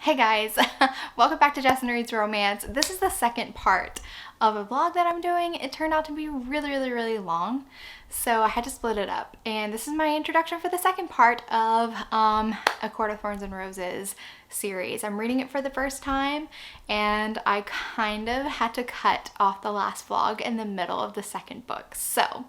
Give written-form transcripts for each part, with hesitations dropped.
Hey guys, welcome back to Justin Reads Romance. This is the second part of a vlog that I'm doing. It turned out to be really long, so I had to split it up. And this is my introduction for the second part of A Court of Thorns and Roses series. I'm reading it for the first time, and I kind of had to cut off the last vlog in the middle of the second book. So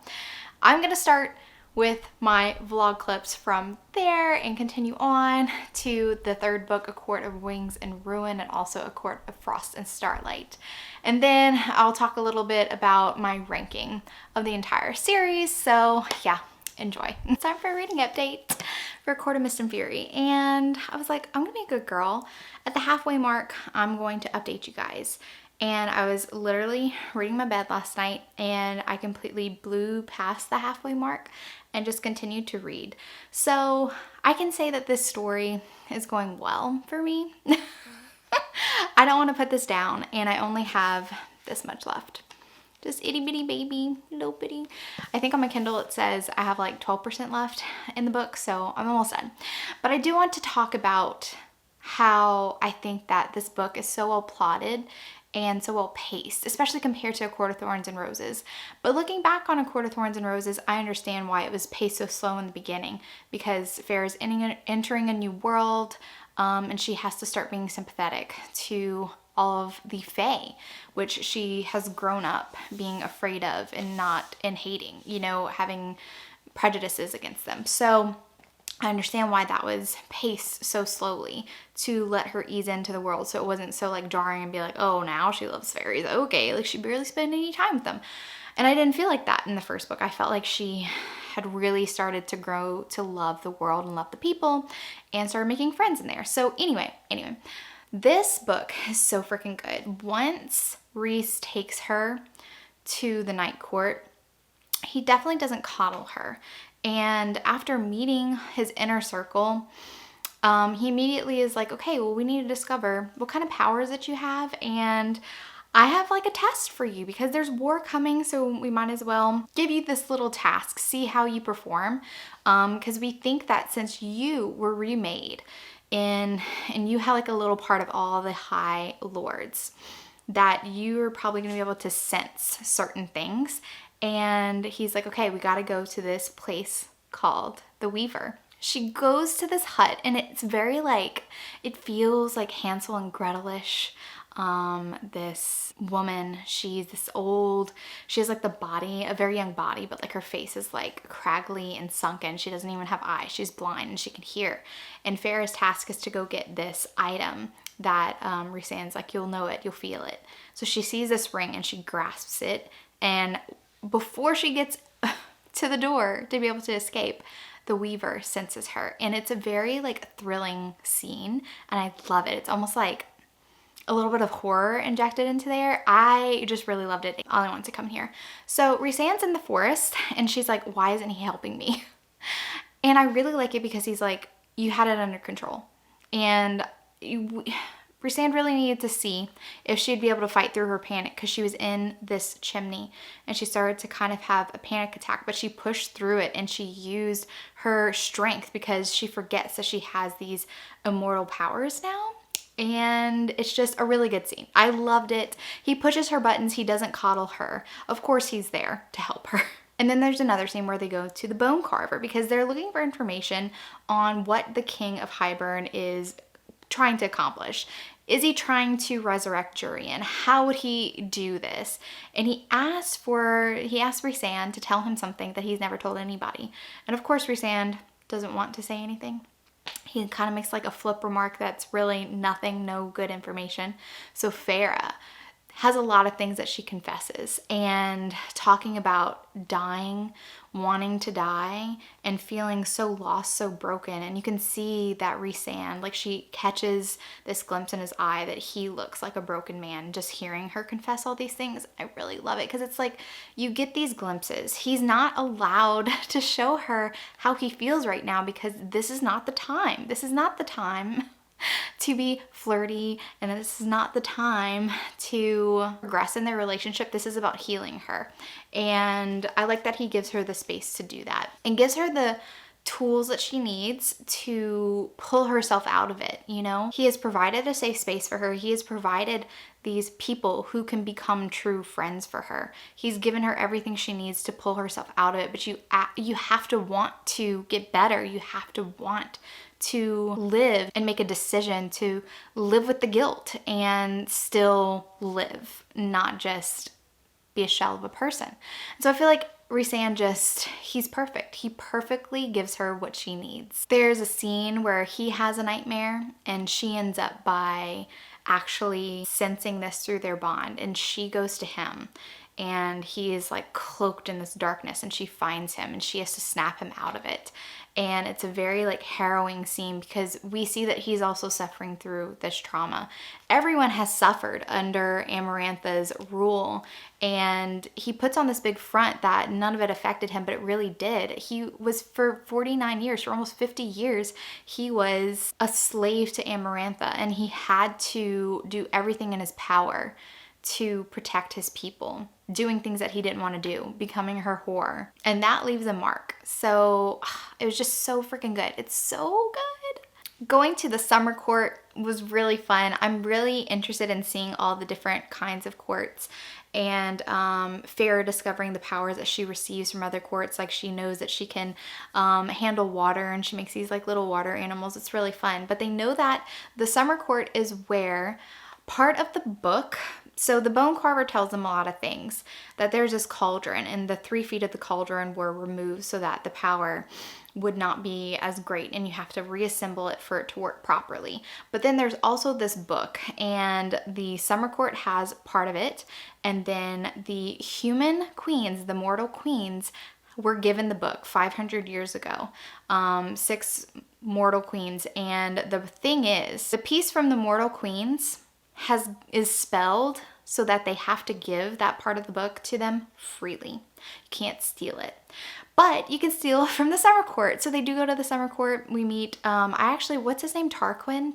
I'm gonna start with my vlog clips from there and continue on to the third book, A Court of Wings and Ruin, and also A Court of Frost and Starlight. And then I'll talk a little bit about my ranking of the entire series. So yeah, enjoy. It's time for a reading update for Court of Mist and Fury. And I was like, I'm gonna be a good girl. At the halfway mark, I'm going to update you guys. And I was literally reading my bed last night and I completely blew past the halfway mark and just continued to read. So I can say that this story is going well for me. I don't want to put this down, and I only have this much left. Just itty bitty baby, little bitty. I think on my Kindle it says I have like 12% left in the book, so I'm almost done. But I do want to talk about how I think that this book is so well plotted and so well paced, especially compared to A Court of Thorns and Roses. But looking back on A Court of Thorns and Roses, I understand why it was paced so slow in the beginning, because Feyre is entering a new world, and she has to start being sympathetic to all of the Fae, which she has grown up being afraid of and hating, you know, having prejudices against them. So I understand why that was paced so slowly, to let her ease into the world, so it wasn't so like jarring and be like, oh, now she loves fairies. Okay, like she barely spent any time with them. And I didn't feel like that in the first book. I felt like she had really started to grow to love the world and love the people and started making friends in there. So anyway, this book is so freaking good. Once Rhys takes her to the Night Court, he definitely doesn't coddle her. And after meeting his inner circle, he immediately is like, okay, well, we need to discover what kind of powers that you have, and I have like a test for you because there's war coming, so we might as well give you this little task, see how you perform, because we think that since you were remade and you had like a little part of all the High Lords, that you're probably going to be able to sense certain things. And he's like, okay, we got to go to this place called the Weaver. She goes to this hut, and it's very like, it feels like Hansel and Gretel-ish. This woman, she's this old, she has like the body, a very young body, but like her face is like craggly and sunken. She doesn't even have eyes. She's blind and she can hear. And Feyre's task is to go get this item that Rhysand's like, you'll know it, you'll feel it. So she sees this ring and she grasps it, and before she gets to the door to be able to escape, the Weaver senses her. And it's a very like thrilling scene, and I love it. It's almost like a little bit of horror injected into there. I just really loved it. All I want to come here. So Rhysand's in the forest, and she's like, why isn't he helping me? And I really like it because he's like, you had it under control. And Rhysand really needed to see if she'd be able to fight through her panic, because she was in this chimney and she started to kind of have a panic attack, but she pushed through it and she used her strength because she forgets that she has these immortal powers now. And it's just a really good scene. I loved it. He pushes her buttons. He doesn't coddle her. Of course, he's there to help her. And then there's another scene where they go to the bone carver because they're looking for information on what the king of Hyburn is trying to accomplish. Is he trying to resurrect Jurian? How would he do this? And he asked Rhysand to tell him something that he's never told anybody. And of course, Rhysand doesn't want to say anything. He kind of makes like a flip remark that's really nothing, no good information. So Feyre has a lot of things that she confesses, and talking about dying, wanting to die, and feeling so lost, so broken. And you can see that Rhysand, like she catches this glimpse in his eye that he looks like a broken man. Just hearing her confess all these things, I really love it, because it's like you get these glimpses. He's not allowed to show her how he feels right now because this is not the time. This is not the time to be flirty, and this is not the time to progress in their relationship. This is about healing her, and I like that he gives her the space to do that and gives her the tools that she needs to pull herself out of it, you know? He has provided a safe space for her. He has provided these people who can become true friends for her. He's given her everything she needs to pull herself out of it, but you have to want to get better. You have to want to live and make a decision to live with the guilt and still live, not just be a shell of a person. And so I feel like Rhysand he's perfect. He perfectly gives her what she needs. There's a scene where he has a nightmare and she ends up by actually sensing this through their bond, and she goes to him and he is like cloaked in this darkness, and she finds him and she has to snap him out of it. And it's a very like harrowing scene because we see that he's also suffering through this trauma. Everyone has suffered under Amaranth's rule, and he puts on this big front that none of it affected him, but it really did. He was, for 49 years, for almost 50 years, he was a slave to Amarantha, and he had to do everything in his power to protect his people, doing things that he didn't want to do, becoming her whore. And that leaves a mark. So it was just so freaking good. It's so good. Going to the summer court was really fun. I'm really interested in seeing all the different kinds of courts, and Feyre discovering the powers that she receives from other courts. Like, she knows that she can handle water, and she makes these like little water animals. It's really fun. But they know that the summer court is where part of the book, so the bone carver tells them a lot of things, that there's this cauldron and the 3 feet of the cauldron were removed so that the power would not be as great, and you have to reassemble it for it to work properly. But then there's also this book, and the summer court has part of it, and then the human queens, the mortal queens, were given the book 500 years ago, 6 mortal queens. And the thing is, the piece from the mortal queens is spelled so that they have to give that part of the book to them freely. You can't steal it. But you can steal from the summer court. So they do go to the summer court. We meet, what's his name? Tarquin?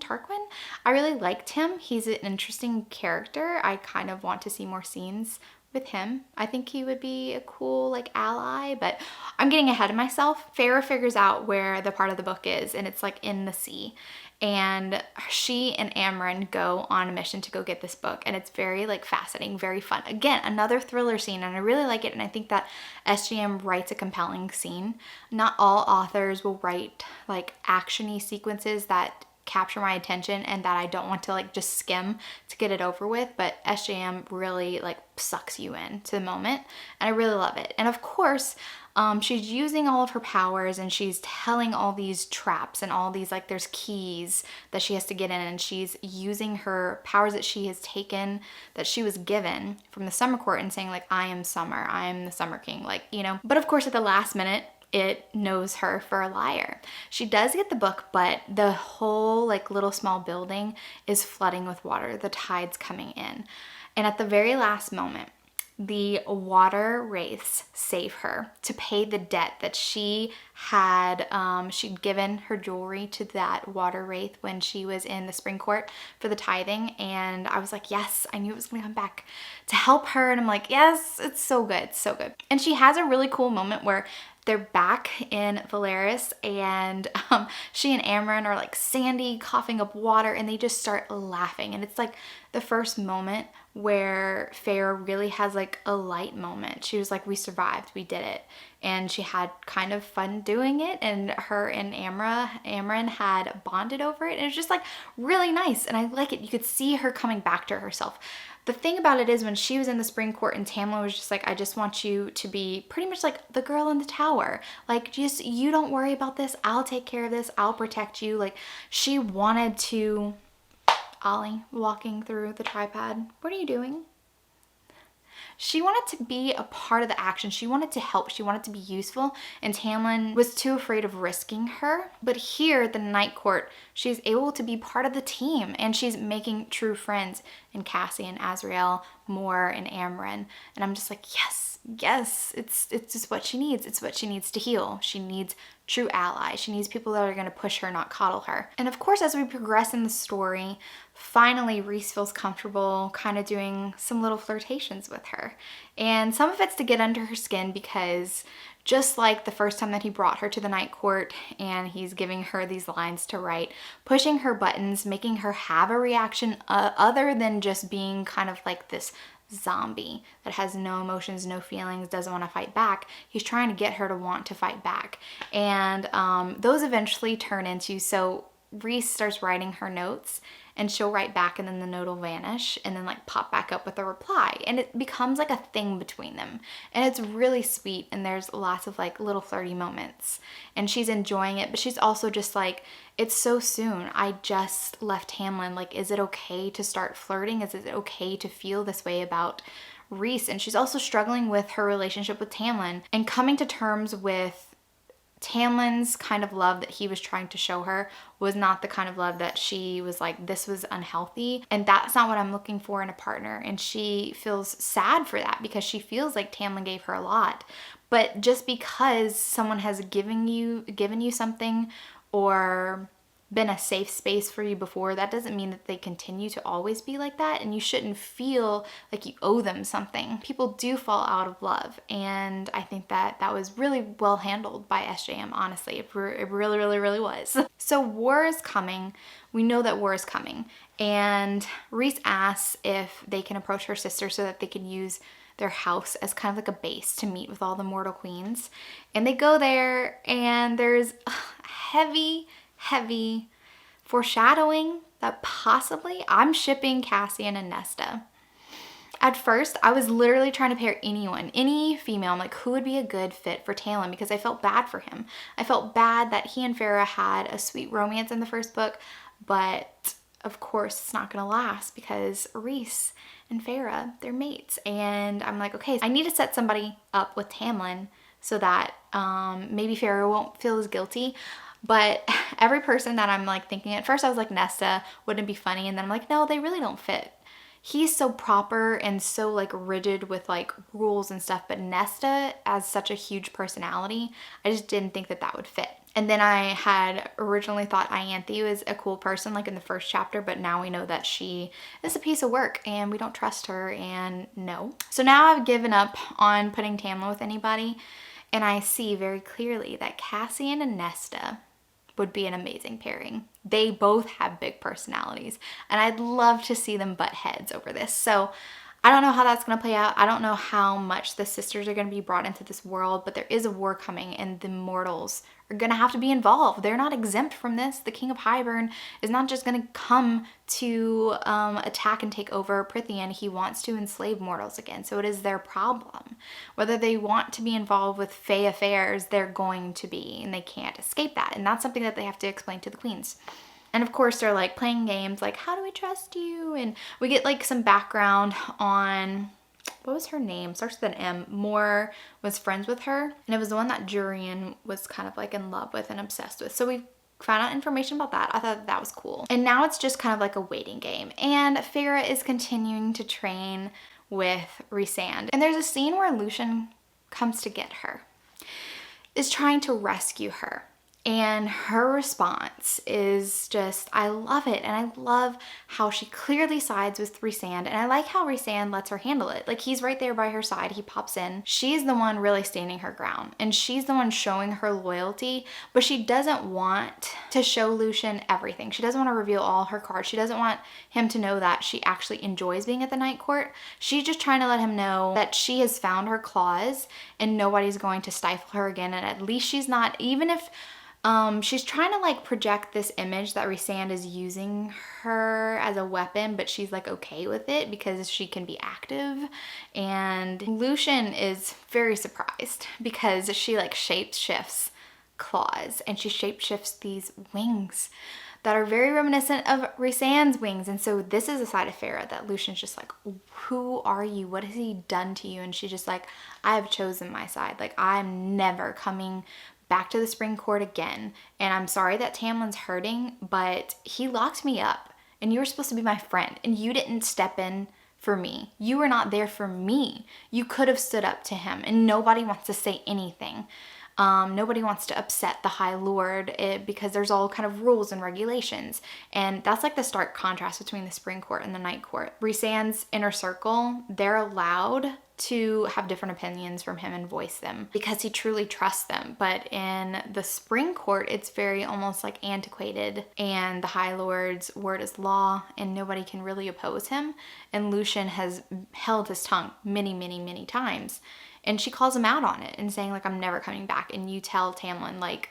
I really liked him. He's an interesting character. I kind of want to see more scenes with him. I think he would be a cool like ally, but I'm getting ahead of myself. Feyre figures out where the part of the book is, and it's like in the sea. And she and Amren go on a mission to go get this book, and it's very like fascinating, very fun. Again, another thriller scene, and I really like it, and I think that SGM writes a compelling scene. Not all authors will write like action-y sequences that capture my attention and that I don't want to like just skim to get it over with, but SJM really like sucks you in to the moment, and I really love it. And of course, she's using all of her powers, and she's telling all these traps and all these like there's keys that she has to get in, and she's using her powers that she has taken, that she was given from the summer court, and saying like, I am summer, I am the summer king, like, you know. But of course at the last minute it knows her for a liar. She does get the book, but the whole like little small building is flooding with water. The tide's coming in. And at the very last moment, the water wraiths save her to pay the debt that she had. She'd given her jewelry to that water wraith when she was in the spring court for the tithing. And I was like, yes, I knew it was gonna come back to help her. And I'm like, yes, it's so good, so good. And she has a really cool moment where they're back in Velaris, and she and Amren are like Sandy coughing up water, and they just start laughing. And it's like the first moment where Feyre really has like a light moment. She was like, we survived, we did it. And she had kind of fun doing it, and her and Amren had bonded over it, and it was just like really nice, and I like it. You could see her coming back to herself. The thing about it is, when she was in the spring court and Tamlin was just like, I just want you to be pretty much like the girl in the tower. Like, just, you don't worry about this. I'll take care of this. I'll protect you. Like, she wanted to... Ollie walking through the tripod. What are you doing? She wanted to be a part of the action. She wanted to help. She wanted to be useful. And Tamlin was too afraid of risking her. But here at the Night Court, she's able to be part of the team. And she's making true friends in Cassie and Azrael, Moore and Amren. And I'm just like, yes, yes. It's just what she needs. It's what she needs to heal. She needs true allies. She needs people that are going to push her, not coddle her. And of course, as we progress in the story, finally Rhys feels comfortable kind of doing some little flirtations with her. And some of it's to get under her skin because Just like the first time that he brought her to the Night Court and he's giving her these lines to write, pushing her buttons, making her have a reaction other than just being kind of like this zombie that has no emotions, no feelings, doesn't want to fight back. He's trying to get her to want to fight back. And those eventually turn into, so Rhys starts writing her notes and she'll write back and then the note will vanish and then like pop back up with a reply. And it becomes like a thing between them. And it's really sweet and there's lots of like little flirty moments. And she's enjoying it, but she's also just like, it's so soon. I just left Tamlin. Like, is it okay to start flirting? Is it okay to feel this way about Rhys? And she's also struggling with her relationship with Tamlin and coming to terms with Tamlin's kind of love that he was trying to show her was not the kind of love that she was like, this was unhealthy. And that's not what I'm looking for in a partner. And she feels sad for that because she feels like Tamlin gave her a lot. But just because someone has given you something or been a safe space for you before, that doesn't mean that they continue to always be like that, and you shouldn't feel like you owe them something. People do fall out of love, and I think that that was really well handled by SJM, honestly. It really, really, really was. So war is coming. We know that war is coming, and Rhys asks if they can approach her sister so that they can use their house as kind of like a base to meet with all the mortal queens. And they go there, and there's heavy foreshadowing that possibly I'm shipping Cassian and Nesta. At first, I was literally trying to pair anyone, any female. I'm like, who would be a good fit for Tamlin? Because I felt bad for him. I felt bad that he and Feyre had a sweet romance in the first book, but of course it's not gonna last because Rhys and Feyre, they're mates. And I'm like, okay, I need to set somebody up with Tamlin so that maybe Feyre won't feel as guilty. But every person that I'm like thinking, at first I was like, Nesta, wouldn't it be funny? And then I'm like, no, they really don't fit. He's so proper and so like rigid with like rules and stuff, but Nesta as such a huge personality, I just didn't think that that would fit. And then I had originally thought Ianthe was a cool person like in the first chapter, but now we know that she is a piece of work and we don't trust her, and no. So now I've given up on putting Tamlin with anybody, and I see very clearly that Cassian and Nesta would be an amazing pairing. They both have big personalities, and I'd love to see them butt heads over this. So I don't know how that's going to play out. I don't know how much the sisters are going to be brought into this world, but there is a war coming and the mortals are going to have to be involved. They're not exempt from this. The King of Hyburn is not just going to come to attack and take over Prythian. He wants to enslave mortals again, so it is their problem. Whether they want to be involved with Fey affairs, they're going to be, and they can't escape that. And that's something that they have to explain to the queens. And of course they're like playing games like, how do we trust you? And we get like some background on, what was her name? Starts with an M. Moore was friends with her. And it was the one that Jurian was kind of like in love with and obsessed with. So we found out information about that. I thought that was cool. And now it's just kind of like a waiting game. And Feyre is continuing to train with Rhysand. And there's a scene where Lucien comes to get her, is trying to rescue her. And her response is just, I love it. And I love how she clearly sides with Rhysand. And I like how Rhysand lets her handle it. Like, he's right there by her side. He pops in. She's the one really standing her ground. And she's the one showing her loyalty. But she doesn't want to show Lucien everything. She doesn't want to reveal all her cards. She doesn't want him to know that she actually enjoys being at the Night Court. She's just trying to let him know that she has found her claws and nobody's going to stifle her again. And at least she's not, even if she's trying to like project this image that Rhysand is using her as a weapon, but she's like okay with it because she can be active. And Lucien is very surprised because she like shape-shifts claws, and she shape-shifts these wings that are very reminiscent of Rhysand's wings. And so this is a side of Feyre that Lucien's just like, who are you? What has he done to you? And she's just like, I have chosen my side. Like, I'm never coming back to the Spring Court again. And I'm sorry that Tamlin's hurting, but he locked me up and you were supposed to be my friend and you didn't step in for me. You were not there for me. You could have stood up to him, and nobody wants to say anything. Nobody wants to upset the High Lord because there's all kind of rules and regulations. And that's like the stark contrast between the Spring Court and the Night Court. Rhysand's inner circle, they're allowed to have different opinions from him and voice them because he truly trusts them. But in the Spring Court, it's very almost like antiquated, and the High Lord's word is law and nobody can really oppose him. And Lucien has held his tongue many, many, many times. And she calls him out on it and saying like, I'm never coming back. And you tell Tamlin like,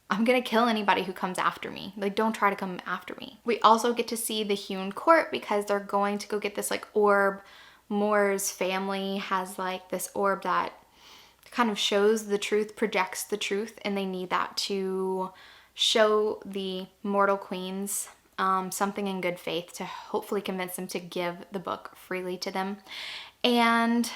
I'm gonna kill anybody who comes after me. Like, don't try to come after me. We also get to see the Hewn Court because they're going to go get this like orb. Mor's family has like this orb that kind of shows the truth, projects the truth, and they need that to show the mortal queens something in good faith to hopefully convince them to give the book freely to them. And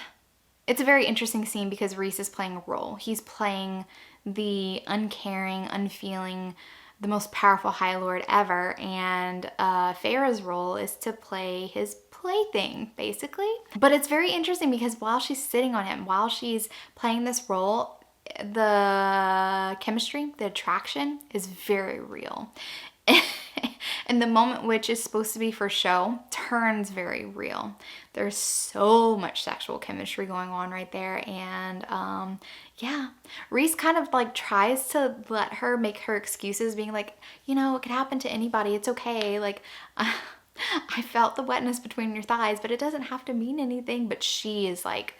it's a very interesting scene because Rhys is playing a role. He's playing the uncaring, unfeeling, the most powerful High Lord ever, and Feyre's role is to play his plaything, basically. But it's very interesting because while she's sitting on him, while she's playing this role, the chemistry, the attraction is very real. And the moment which is supposed to be for show turns very real. There's so much sexual chemistry going on right there. And yeah, Rhys kind of like tries to let her make her excuses, being like, you know, it could happen to anybody. It's okay. Like, I felt the wetness between your thighs, but it doesn't have to mean anything. But she is like,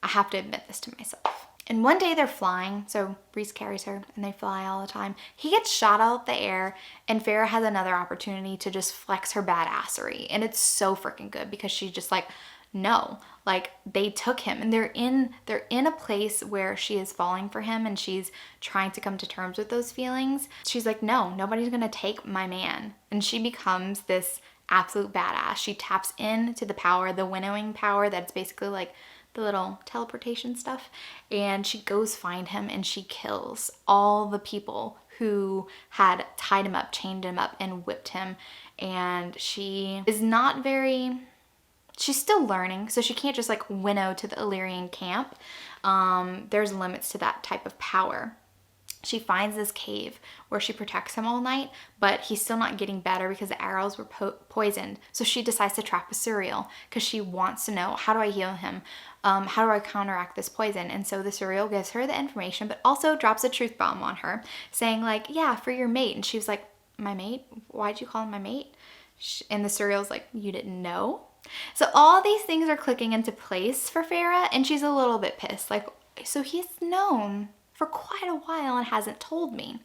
I have to admit this to myself. And one day they're flying, so Rhys carries her and they fly all the time. He gets shot out of the air and Feyre has another opportunity to just flex her badassery. And it's so freaking good because she's just like, no, like they took him, and they're in a place where she is falling for him and she's trying to come to terms with those feelings. She's like, no, nobody's gonna take my man. And she becomes this absolute badass. She taps into the power, the winnowing power that's basically like the little teleportation stuff, and she goes find him and she kills all the people who had tied him up, chained him up, and whipped him. And she is not very, she's still learning, so she can't just like winnow to the Illyrian camp. There's limits to that type of power. She finds this cave where she protects him all night, but he's still not getting better because the arrows were poisoned. So she decides to trap a Suriel because she wants to know, how do I heal him? How do I counteract this poison? And so the Suriel gives her the information, but also drops a truth bomb on her, saying like, yeah, for your mate. And she was like, my mate? Why'd you call him my mate? And the Suriel's like, you didn't know? So all these things are clicking into place for Feyre, and she's a little bit pissed. Like, so he's known for quite a while and hasn't told me.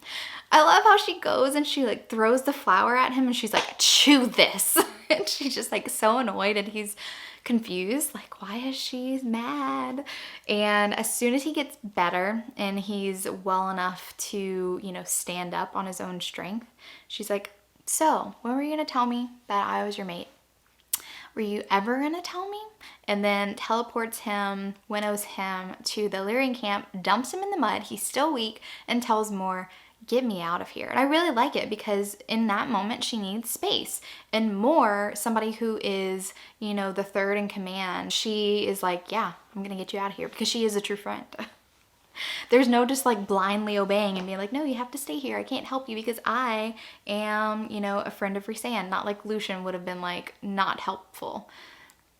I love how she goes and she like throws the flower at him and she's like, chew this. And she's just like so annoyed and he's confused. Like, why is she mad? And as soon as he gets better and he's well enough to, you know, stand up on his own strength, she's like, so when were you gonna tell me that I was your mate? Were you ever gonna tell me? And then teleports him, winnows him to the Illyrian camp, dumps him in the mud. He's still weak, and tells Mor, get me out of here. And I really like it because in that moment she needs space. And Mor, somebody who is, you know, the third in command, she is like, yeah, I'm gonna get you out of here, because she is a true friend. There's no just like blindly obeying and being like, no, you have to stay here. I can't help you because I am, you know, a friend of Rhysand. Not like Lucien would have been like not helpful.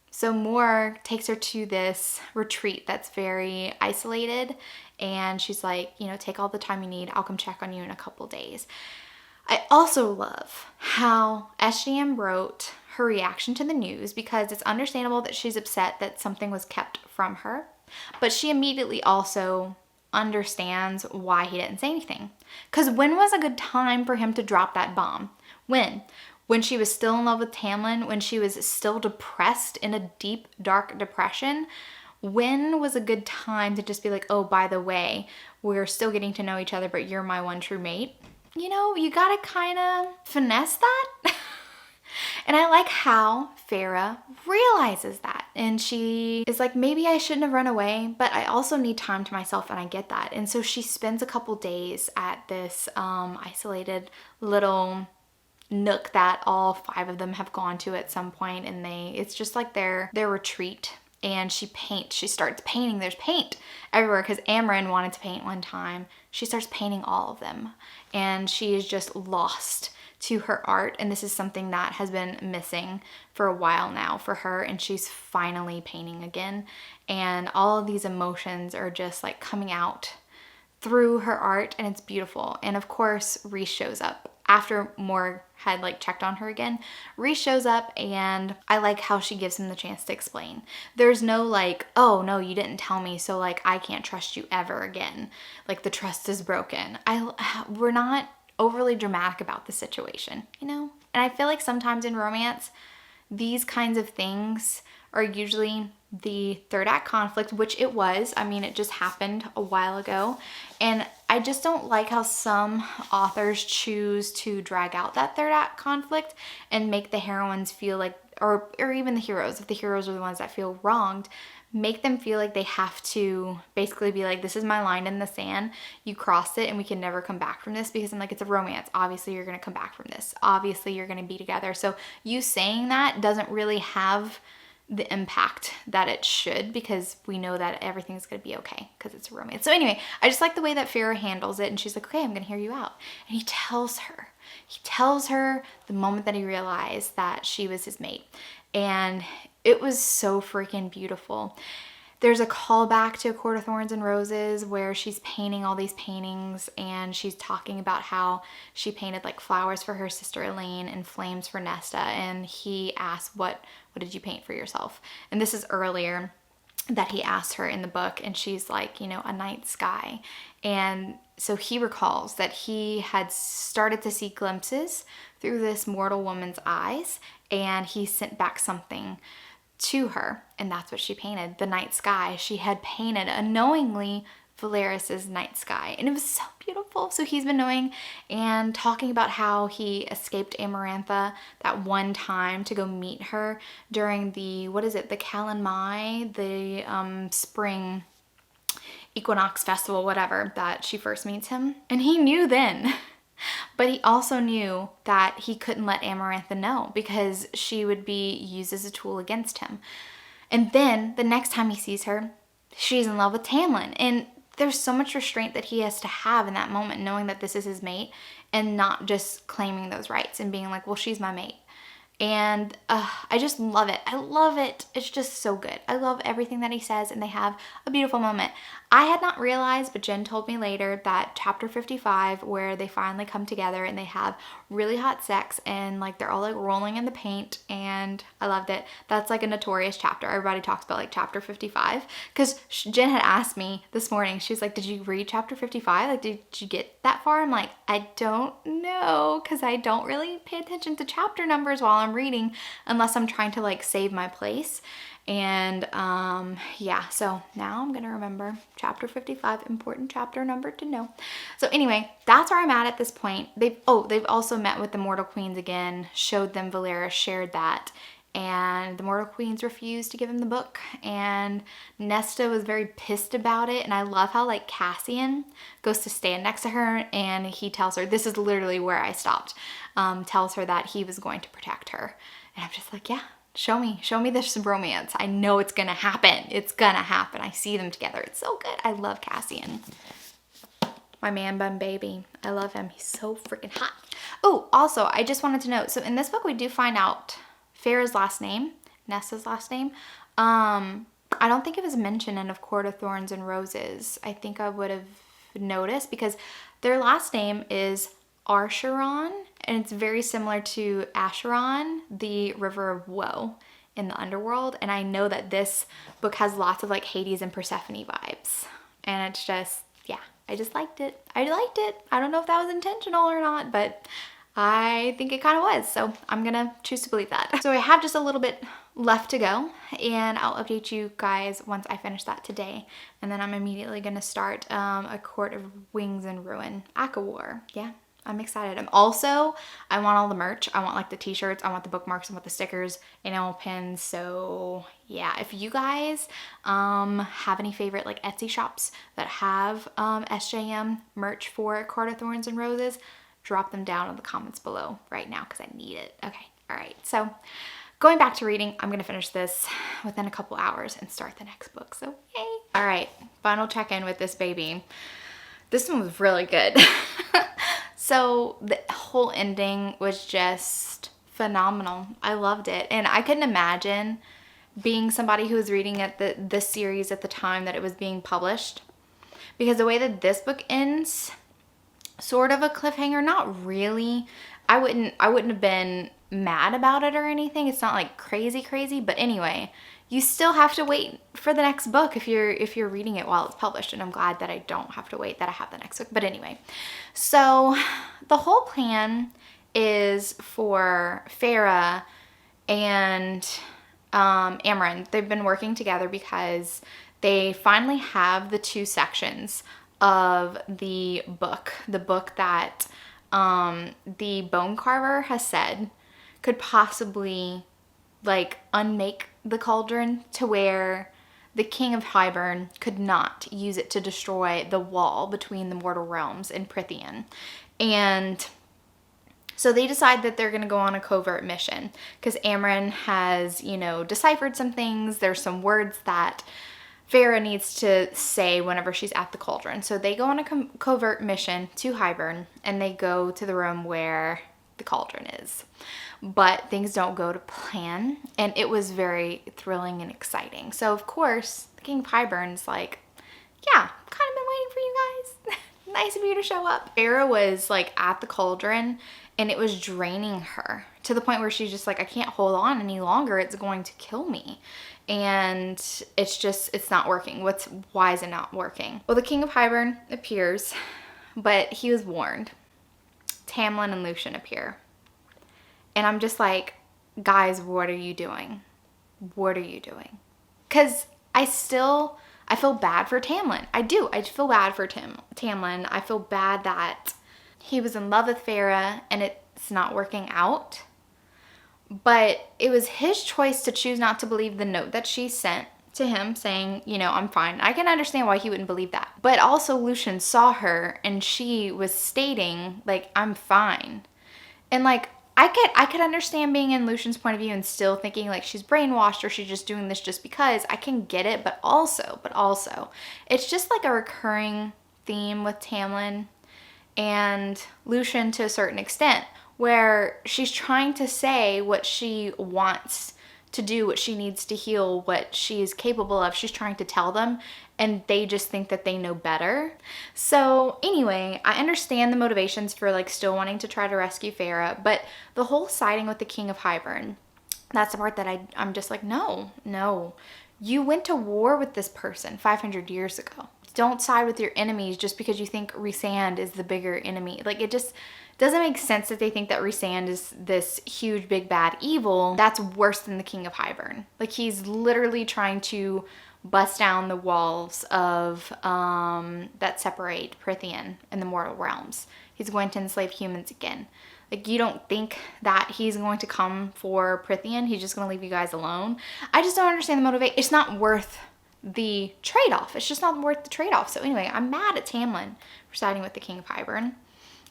So Mor takes her to this retreat that's very isolated, and she's like, you know, take all the time you need. I'll come check on you in a couple days. I also love how SGM wrote her reaction to the news, because it's understandable that she's upset that something was kept from her, but she immediately also understands why he didn't say anything. Because when was a good time for him to drop that bomb? When she was still in love with Tamlin, when she was still depressed in a deep, dark depression? When was a good time to just be like, oh, by the way, we're still getting to know each other, but you're my one true mate? You know, you gotta kind of finesse that. And I like how Feyre realizes that. And she is like, maybe I shouldn't have run away, but I also need time to myself, and I get that. And so she spends a couple days at this isolated little nook that all 5 of them have gone to at some point, and it's just like their retreat. And she starts painting. There's paint everywhere because Amren wanted to paint one time. She starts painting all of them, and she is just lost to her art, and this is something that has been missing for a while now for her, and she's finally painting again, and all of these emotions are just like coming out through her art, and it's beautiful. And of course Rhys shows up after Morg had like checked on her again. Rhys shows up, and I like how she gives him the chance to explain. There's no like, oh no, you didn't tell me, so like I can't trust you ever again, like the trust is broken. We're not overly dramatic about the situation, you know? And I feel like sometimes in romance these kinds of things are usually the third act conflict, which it was. I mean, it just happened a while ago. And I just don't like how some authors choose to drag out that third act conflict and make the heroines feel like, or even the heroes, if the heroes are the ones that feel wronged, make them feel like they have to basically be like, this is my line in the sand, you crossed it and we can never come back from this. Because I'm like, it's a romance, obviously you're going to come back from this, obviously you're going to be together. So you saying that doesn't really have the impact that it should, because we know that everything's going to be okay because it's a romance. So anyway, I just like the way that Feyre handles it, and she's like, okay, I'm going to hear you out. And he tells her the moment that he realized that she was his mate. And it was so freaking beautiful. There's a callback to A Court of Thorns and Roses where she's painting all these paintings, and she's talking about how she painted like flowers for her sister Elaine and flames for Nesta. And he asked, what did you paint for yourself? And this is earlier that he asked her in the book, and she's like, you know, a night sky. And so he recalls that he had started to see glimpses through this mortal woman's eyes, and he sent back something to her, and that's what she painted, the night sky. She had painted unknowingly Velaris's night sky, and it was so beautiful. So he's been knowing and talking about how he escaped Amarantha that one time to go meet her during the, what is it, the Callan Mai, the spring equinox festival, whatever, that she first meets him. And he knew then. But he also knew that he couldn't let Amarantha know, because she would be used as a tool against him. And then the next time he sees her, she's in love with Tamlin. And there's so much restraint that he has to have in that moment, knowing that this is his mate and not just claiming those rights and being like, well, she's my mate. And I just love it. I love it. It's just so good. I love everything that he says, and they have a beautiful moment. I had not realized, but Jen told me later, that chapter 55, where they finally come together and they have really hot sex, and like they're all like rolling in the paint, and I loved it. That's like a notorious chapter. Everybody talks about like chapter 55, because Jen had asked me this morning, she's like, did you read chapter 55? Like, did you get that far? I'm like, I don't know, because I don't really pay attention to chapter numbers while I'm reading unless I'm trying to like save my place. And yeah, so now I'm gonna remember chapter 55, important chapter number to know. So anyway, that's where I'm at this point. They've also met with the Mortal Queens again, showed them Velaris, shared that, and the Mortal Queens refused to give him the book, and Nesta was very pissed about it. And I love how like Cassian goes to stand next to her, and he tells her, this is literally where I stopped, tells her that he was going to protect her. And I'm just like, yeah, show me this romance. I know it's gonna happen. It's gonna happen. I see them together. It's so good. I love Cassian. My man bun baby. I love him. He's so freaking hot. Oh, also, I just wanted to note, so in this book we do find out Feyre's last name, Nesta's last name. I don't think it was mentioned in A Court of Thorns and Roses. I think I would have noticed, because their last name is Arsharon, and it's very similar to Acheron, the river of woe in the underworld. And I know that this book has lots of like Hades and Persephone vibes, and it's just, yeah, I just liked it. I liked it. I don't know if that was intentional or not, but I think it kind of was, so I'm gonna choose to believe that. So I have just a little bit left to go, and I'll update you guys once I finish that today. And then I'm immediately gonna start A Court of Wings and Ruin, ACOTAR. Yeah, I'm excited. I want all the merch. I want like the t-shirts, I want the bookmarks, I want the stickers, enamel pins. So yeah, if you guys have any favorite like Etsy shops that have SJM merch for A Court of Thorns and Roses, drop them down in the comments below right now, because I need it. Okay, all right. So going back to reading, I'm gonna finish this within a couple hours and start the next book, so yay. All right, final check-in with this baby. This one was really good. So the whole ending was just phenomenal. I loved it. And I couldn't imagine being somebody who was reading at this series at the time that it was being published. Because the way that this book ends, sort of a cliffhanger, not really. I wouldn't have been mad about it or anything. It's not like crazy, but anyway, you still have to wait for the next book if you're reading it while it's published, and I'm glad that I don't have to wait, that I have the next book. But anyway, so the whole plan is for Feyre and Amren. They've been working together because they finally have the 2 sections of the book that the bone carver has said could possibly like unmake the cauldron to where the king of Hyburn could not use it to destroy the wall between the mortal realms and Prythian. And so they decide that they're going to go on a covert mission because Amren has, you know, deciphered some things. There's some words that Feyre needs to say whenever she's at the cauldron. So they go on a covert mission to Hyburn, and they go to the room where the cauldron is. But things don't go to plan, and it was very thrilling and exciting. So of course, the King of Hyburn's like, yeah, I've kind of been waiting for you guys. Nice of you to show up. Feyre was like at the cauldron, and it was draining her to the point where she's just like, I can't hold on any longer. It's going to kill me. And it's not working. Why is it not working? Well, the King of Hyburn appears, but he was warned. Tamlin and Lucien appear. And I'm just like, guys, what are you doing? What are you doing? Because I feel bad for Tamlin. I do. I feel bad for Tamlin. I feel bad that he was in love with Feyre and it's not working out. But it was his choice to choose not to believe the note that she sent to him saying, you know, I'm fine. I can understand why he wouldn't believe that. But also Lucien saw her and she was stating, like, I'm fine. And like, I could understand being in Lucien's point of view and still thinking like she's brainwashed or she's just doing this just because. I can get it, but also, it's just like a recurring theme with Tamlin and Lucien to a certain extent, where she's trying to say what she wants to do, what she needs to heal, what she is capable of. She's trying to tell them, and they just think that they know better. So anyway, I understand the motivations for like still wanting to try to rescue Feyre, but the whole siding with the King of Hyburn, that's the part that I'm just like, no. You went to war with this person 500 years ago. Don't side with your enemies just because you think Rhysand is the bigger enemy. Like, it just doesn't make sense that they think that Rhysand is this huge, big, bad evil that's worse than the King of Hyburn. Like, he's literally trying to bust down the walls of that separate Prythian and the mortal realms. He's going to enslave humans again. Like, you don't think that he's going to come for Prythian? He's just going to leave you guys alone? I just don't understand the motivation. It's not worth the trade-off. It's just not worth the trade-off. So anyway, I'm mad at Tamlin for siding with the King of Hyburn.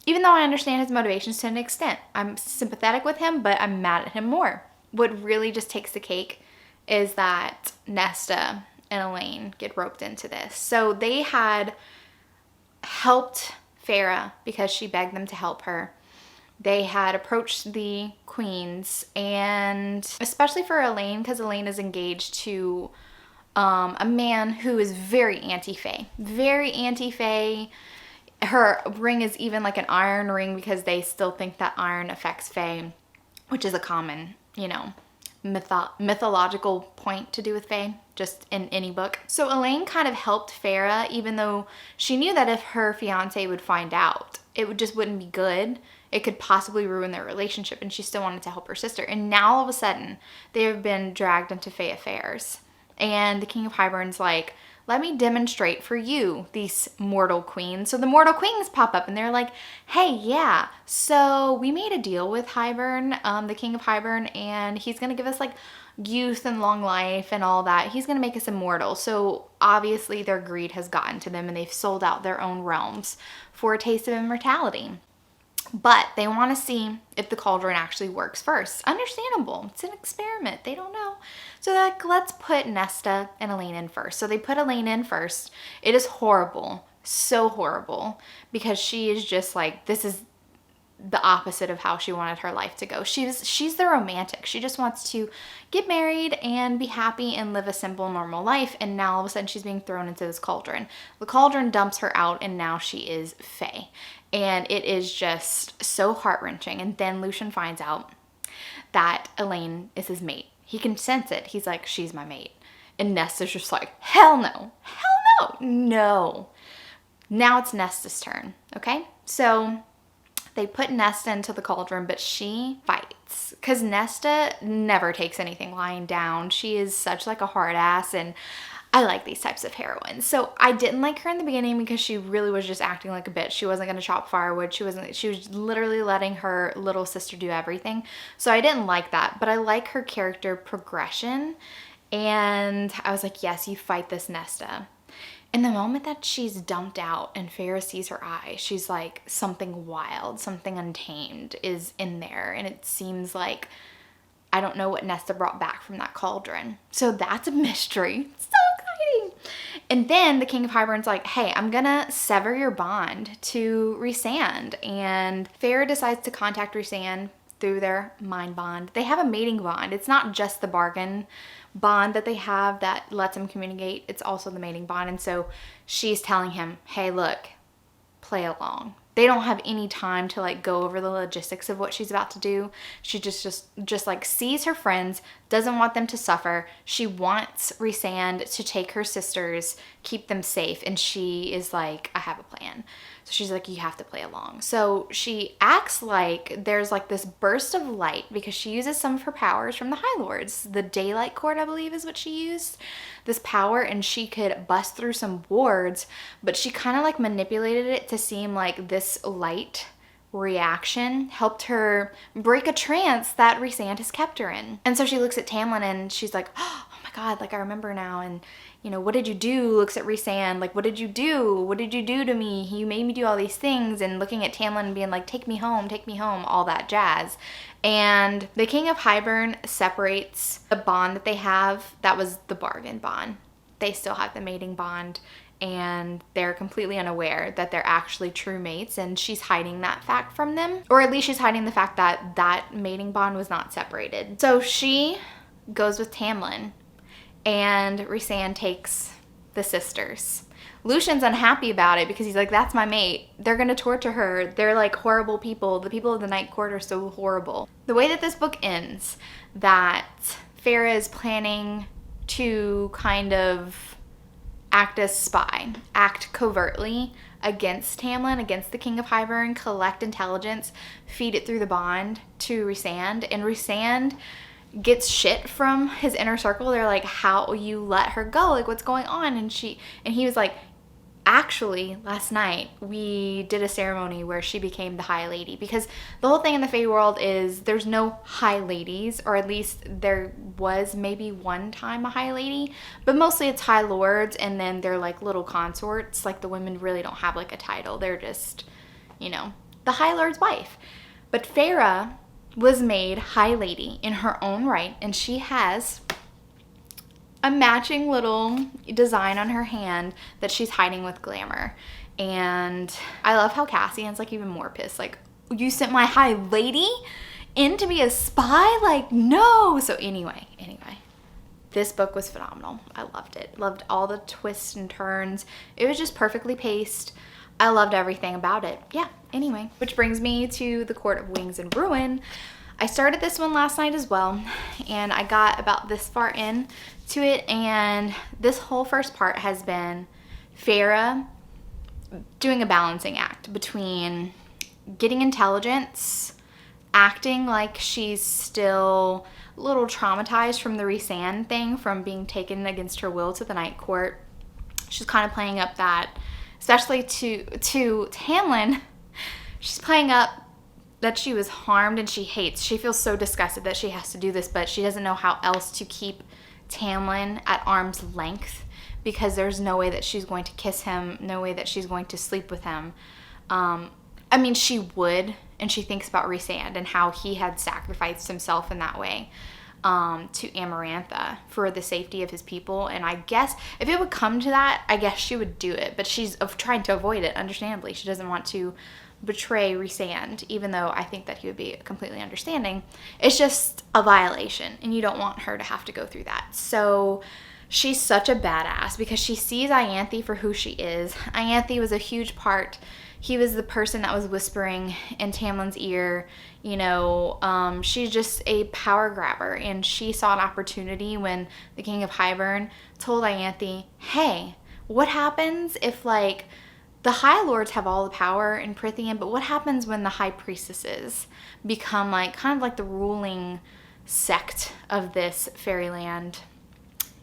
Even though I understand his motivations to an extent. I'm sympathetic with him, but I'm mad at him more. What really just takes the cake is that Nesta and Elaine get roped into this. So they had helped Feyre because she begged them to help her. They had approached the queens, and especially for Elaine, because Elaine is engaged to a man who is very anti-Fae. Very anti-Fae. Her ring is even like an iron ring because they still think that iron affects Fae, which is a common, you know, mythological point to do with Fae, just in any book. So Elaine kind of helped Feyre, even though she knew that if her fiance would find out, it just wouldn't be good. It could possibly ruin their relationship, and she still wanted to help her sister. And now all of a sudden, they have been dragged into Fae affairs. And the King of Hyburn's like, let me demonstrate for you, these mortal queens. So the mortal queens pop up and they're like, hey, yeah, so we made a deal with Hyburn, the King of Hyburn, and he's going to give us like youth and long life and all that. He's going to make us immortal. So obviously their greed has gotten to them and they've sold out their own realms for a taste of immortality. But they want to see if the cauldron actually works first. Understandable. It's an experiment. They don't know. So they're like, let's put Nesta and Elaine in first. So they put Elaine in first. It is horrible. So horrible. Because she is just like, this is the opposite of how she wanted her life to go. She's the romantic. She just wants to get married and be happy and live a simple, normal life. And now all of a sudden she's being thrown into this cauldron. The cauldron dumps her out and now she is Fae. And it is just so heart-wrenching. And then Lucien finds out that Elaine is his mate. He can sense it. He's like, she's my mate. And Nesta's just like, hell no. Hell no. No. Now it's Nesta's turn. Okay? So they put Nesta into the cauldron, but she fights. Because Nesta never takes anything lying down. She is such like a hard ass, and I like these types of heroines. So I didn't like her in the beginning because she really was just acting like a bitch. She wasn't going to chop firewood. She was literally letting her little sister do everything. So I didn't like that, but I like her character progression. And I was like, yes, you fight this Nesta. In the moment that she's dumped out and Feyre sees her eye, she's like, something wild, something untamed is in there. And it seems like, I don't know what Nesta brought back from that cauldron. So that's a mystery. It's so exciting. And then the King of Hyburn's like, hey, I'm gonna sever your bond to Rhysand. And Feyre decides to contact Rhysand through their mind bond. They have a mating bond. It's not just the bargain bond that they have that lets them communicate. It's also the mating bond. And so she's telling him, hey, look, play along. They don't have any time to like go over the logistics of what she's about to do. She just like sees her friends, doesn't want them to suffer. She wants Rhysand to take her sisters, keep them safe. And she is like, I have a plan. So she's like, you have to play along. So she acts like there's like this burst of light because she uses some of her powers from the High Lords. The Daylight Court, I believe, is what she used. This power, and she could bust through some wards, but she kind of like manipulated it to seem like this light reaction helped her break a trance that Rhysand has kept her in. And so she looks at Tamlin and she's like, oh my God, like I remember now. And you know, what did you do? Looks at Rhysand, like, what did you do? What did you do to me? You made me do all these things. And looking at Tamlin and being like, take me home, all that jazz. And the King of Hyburn separates the bond that they have. That was the bargain bond. They still have the mating bond, and they're completely unaware that they're actually true mates, and she's hiding that fact from them. Or at least she's hiding the fact that that mating bond was not separated. So she goes with Tamlin, and Rhysand takes the sisters. Lucien's unhappy about it because he's like, that's my mate. They're gonna torture her. They're like horrible people. The people of the Night Court are so horrible. The way that this book ends, that Feyre is planning to kind of act as spy, act covertly against Tamlin, against the King of Hyburn, collect intelligence, feed it through the bond to Rhysand, and Rhysand gets shit from his inner circle. They're like, how you let her go? Like, what's going on? And he was like, actually, last night we did a ceremony where she became the High Lady, because the whole thing in the Fae world is there's no High Ladies, or at least there was maybe one time a High Lady, but mostly it's High Lords, and then they're like little consorts. Like the women really don't have like a title. They're just, you know, the High Lord's wife. But Feyre was made High Lady in her own right, and she has a matching little design on her hand that she's hiding with glamour. And I love how Cassian's like even more pissed, like, you sent my High Lady in to be a spy? Like, no. So anyway, this book was phenomenal. I loved it. Loved all the twists and turns. It was just perfectly paced. I loved everything about it. Yeah, anyway, which brings me to The Court of Wings and Ruin. I started this one last night as well, and I got about this far in to it, and this whole first part has been Feyre doing a balancing act between getting intelligence, acting like she's still a little traumatized from the Rhysand thing, from being taken against her will to the Night Court. She's kind of playing up that, especially to Tamlin, she's playing up that she was harmed and she feels so disgusted that she has to do this, but she doesn't know how else to keep Tamlin at arm's length, because there's no way that she's going to kiss him, no way that she's going to sleep with him. I mean, she would, and she thinks about Rhysand and how he had sacrificed himself in that way to Amarantha for the safety of his people. And I guess if it would come to that, I guess she would do it, but she's trying to avoid it, understandably. She doesn't want to betray Rhysand, even though I think that he would be completely understanding. It's just a violation, and you don't want her to have to go through that. So she's such a badass because she sees Ianthe for who she is. Ianthe was a huge part. He was the person that was whispering in Tamlin's ear, you know, she's just a power grabber, and she saw an opportunity when the King of Hyburn told Ianthe, hey, what happens if, like, the High Lords have all the power in Prythian, but what happens when the High Priestesses become, like, kind of like the ruling sect of this fairyland?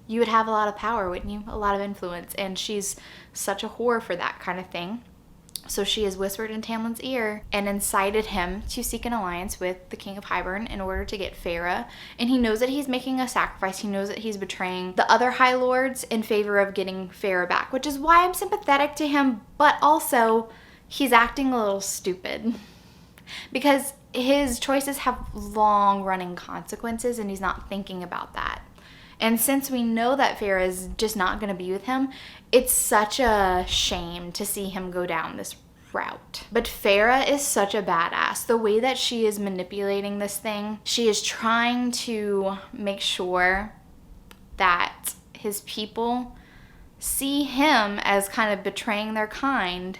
You would have a lot of power, wouldn't you? A lot of influence, and she's such a whore for that kind of thing. So she has whispered in Tamlin's ear and incited him to seek an alliance with the King of Hyburn in order to get Feyre. And he knows that he's making a sacrifice. He knows that he's betraying the other High Lords in favor of getting Feyre back, which is why I'm sympathetic to him, but also he's acting a little stupid because his choices have long-running consequences, and he's not thinking about that. And since we know that Feyre is just not going to be with him, it's such a shame to see him go down this route. But Feyre is such a badass. The way that she is manipulating this thing, she is trying to make sure that his people see him as kind of betraying their kind,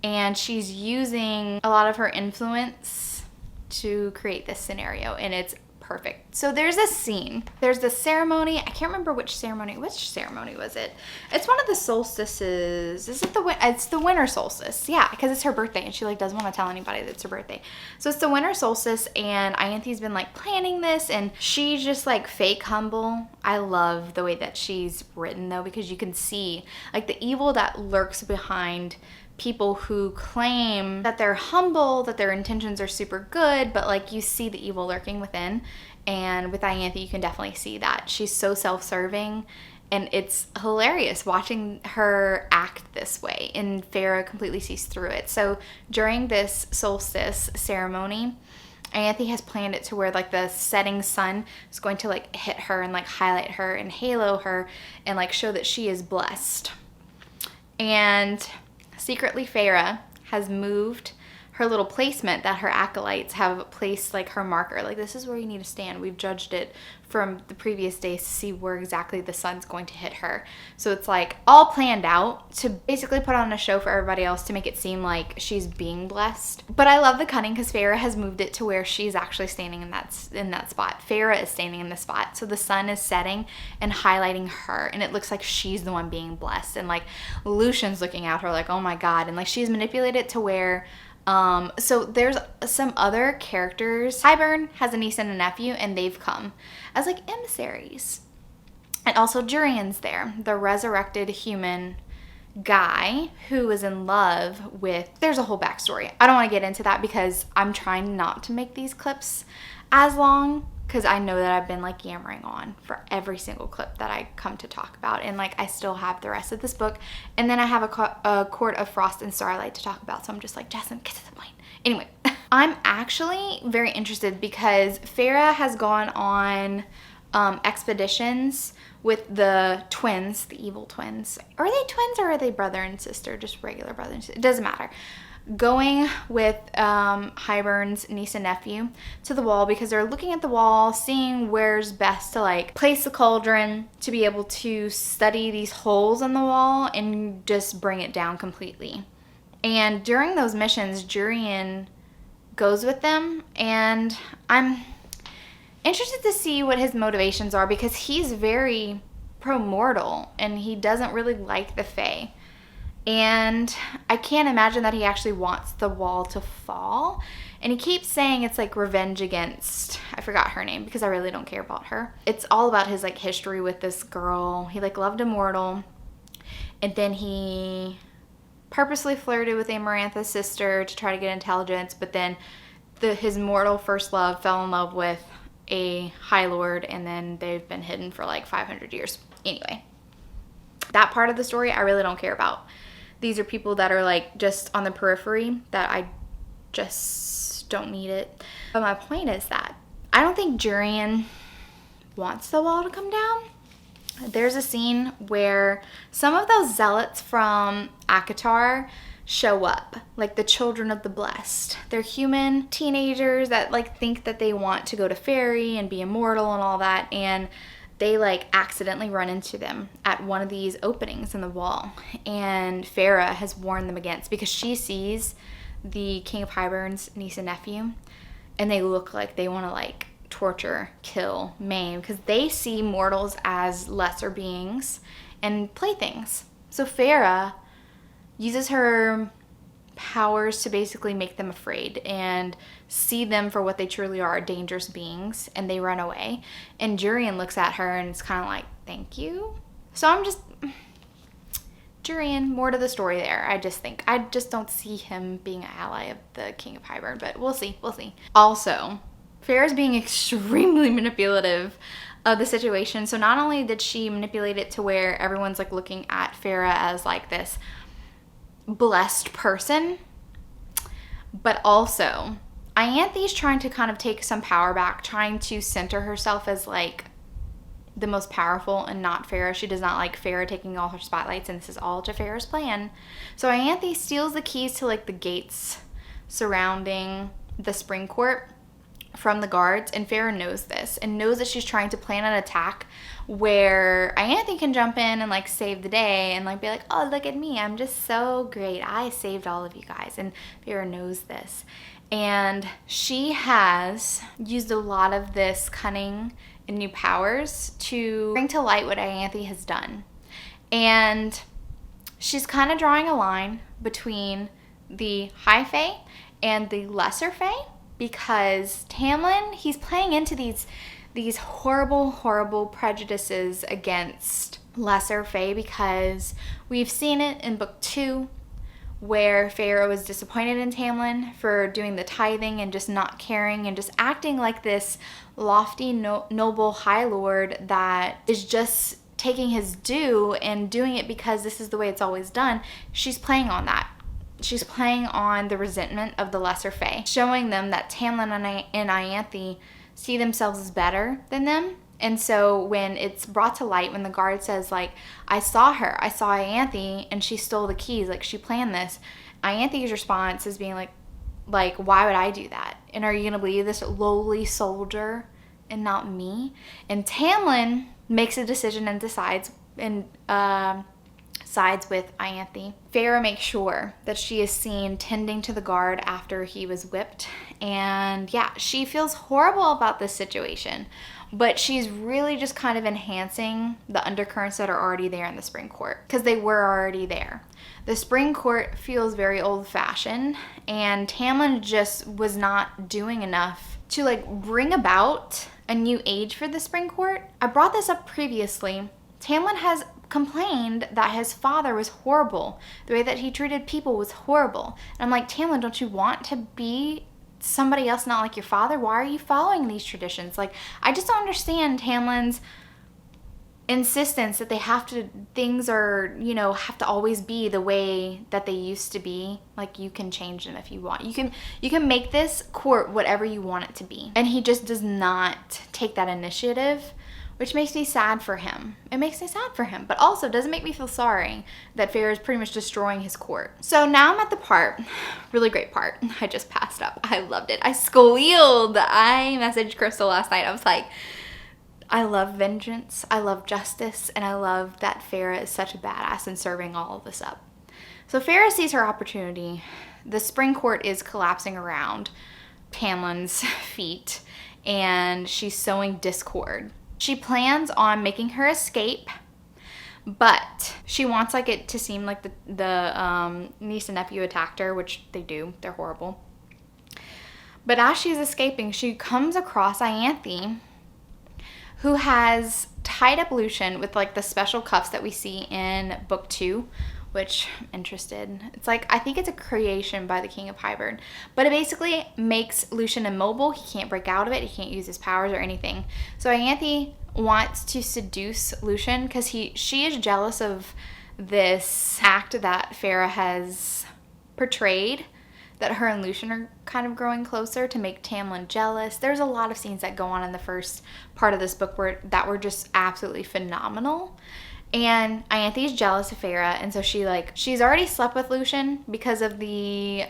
and she's using a lot of her influence to create this scenario, and it's perfect. So there's a scene. There's the ceremony. I can't remember which ceremony was it? It's one of the solstices. Is it it's the winter solstice. Yeah, because it's her birthday, and she like doesn't want to tell anybody that it's her birthday. So it's the winter solstice, and Ianthe's been like planning this, and she's just like fake humble. I love the way that she's written though, because you can see like the evil that lurks behind people who claim that they're humble, that their intentions are super good, but like you see the evil lurking within. And with Ianthe, you can definitely see that. She's so self-serving, and it's hilarious watching her act this way, and Feyre completely sees through it. So during this solstice ceremony, Ianthe has planned it to where like the setting sun is going to like hit her and like highlight her and halo her and like show that she is blessed. And secretly, Feyre has moved her little placement that her acolytes have placed, like her marker. Like, this is where you need to stand. We've judged it from the previous days to see where exactly the sun's going to hit her. So it's like all planned out to basically put on a show for everybody else to make it seem like she's being blessed. But I love the cunning because Feyre has moved it to where she's actually standing in that spot. Feyre is standing in the spot. So the sun is setting and highlighting her, and it looks like she's the one being blessed. And like Lucien's looking at her like, oh my God. And like she's manipulated it to where so there's some other characters. Hyburn has a niece and a nephew, and they've come as like emissaries. And also Jurian's there, the resurrected human guy who is in love with, there's a whole backstory. I don't want to get into that because I'm trying not to make these clips as long, because I know that I've been like yammering on for every single clip that I come to talk about, and like I still have the rest of this book, and then I have a Court of Frost and Starlight to talk about, so I'm just like, Jasmine, get to the point. Anyway, I'm actually very interested because Feyre has gone on expeditions with the twins, the evil twins. Are they twins or are they brother and sister? Just regular brother and sister. It doesn't matter. Going with Hyburn's niece and nephew to the wall because they're looking at the wall, seeing where's best to like place the cauldron to be able to study these holes in the wall and just bring it down completely. And during those missions, Jurian goes with them, and I'm interested to see what his motivations are because he's very pro-mortal and he doesn't really like the Fae. And I can't imagine that he actually wants the wall to fall. And he keeps saying it's like revenge against, I forgot her name because I really don't care about her. It's all about his like history with this girl. He like loved a mortal, and then he purposely flirted with Amarantha's sister to try to get intelligence, but then his mortal first love fell in love with a High Lord, and then they've been hidden for like 500 years. Anyway, that part of the story I really don't care about. These are people that are like just on the periphery that I just don't need it. But my point is that I don't think Jurian wants the wall to come down. There's a scene where some of those zealots from ACOTAR show up, like the children of the blessed. They're human teenagers that like think that they want to go to fairy and be immortal and all that, and they like accidentally run into them at one of these openings in the wall. And Feyre has warned them against, because she sees the King of Hyburn's niece and nephew, and they look like they want to like torture, kill, maim, because they see mortals as lesser beings and playthings. So Feyre uses her powers to basically make them afraid and see them for what they truly are, dangerous beings, and they run away. And Jurian looks at her and it's kind of like, thank you. So I'm just, Jurian, more to the story there. I just don't see him being an ally of the King of Hyburn, but we'll see. Also, Feyre's being extremely manipulative of the situation. So not only did she manipulate it to where everyone's like looking at Feyre as like this blessed person, but also Ianthe's trying to kind of take some power back, trying to center herself as like the most powerful and not Feyre. She does not like Feyre taking all her spotlights, and this is all to Feyre's plan. So Ianthe steals the keys to like the gates surrounding the Spring Court from the guards, and Feyre knows this and knows that she's trying to plan an attack where Ianthe can jump in and like save the day and like be like, oh, look at me, I'm just so great, I saved all of you guys. And Feyre knows this, and she has used a lot of this cunning and new powers to bring to light what Ianthe has done. And she's kind of drawing a line between the High Fae and the Lesser Fae, because Tamlin, he's playing into these horrible prejudices against Lesser Fae, because we've seen it in book 2 where Feyre was disappointed in Tamlin for doing the tithing and just not caring and just acting like this lofty, noble High Lord that is just taking his due and doing it because this is the way it's always done. She's playing on that. She's playing on the resentment of the Lesser Fae, showing them that Tamlin and Ianthe see themselves as better than them. And so when it's brought to light, when the guard says like, I saw Ianthe and she stole the keys, like she planned this, Ianthe's response is being like, why would I do that? And are you going to believe this lowly soldier and not me? And Tamlin makes a decision and decides and sides with Ianthe. Feyre makes sure that she is seen tending to the guard after he was whipped. And yeah, she feels horrible about this situation, but she's really just kind of enhancing the undercurrents that are already there in the Spring Court, because they were already there. The Spring Court feels very old-fashioned, and Tamlin just was not doing enough to like bring about a new age for the Spring Court. I brought this up previously. Tamlin has complained that his father was horrible. The way that he treated people was horrible. And I'm like, Tamlin, don't you want to be somebody else, not like your father? Why are you following these traditions? Like, I just don't understand Tamlin's insistence that things are, have to always be the way that they used to be. Like, you can change them if you want. You can make this court whatever you want it to be. And he just does not take that initiative, which makes me sad for him. It makes me sad for him, but also doesn't make me feel sorry that Feyre is pretty much destroying his court. So now I'm at the part, really great part, I just passed up. I loved it. I squealed. I messaged Crystal last night. I was like, I love vengeance, I love justice, and I love that Feyre is such a badass in serving all of this up. So Feyre sees her opportunity. The Spring Court is collapsing around Tamlin's feet, and she's sowing discord. She plans on making her escape, but she wants like it to seem like the niece and nephew attacked her, which they do. They're horrible. But as she's escaping, she comes across Ianthe, who has tied up Lucien with like the special cuffs that we see in book 2, which I'm interested. It's like, I think it's a creation by the King of Hyburn, but it basically makes Lucien immobile. He can't break out of it. He can't use his powers or anything. So Ianthe wants to seduce Lucien because she is jealous of this act that Feyre has portrayed, that her and Lucien are kind of growing closer, to make Tamlin jealous. There's a lot of scenes that go on in the first part of this book that were just absolutely phenomenal. And Ianthe is jealous of Feyre, and so she's already slept with Lucien because of the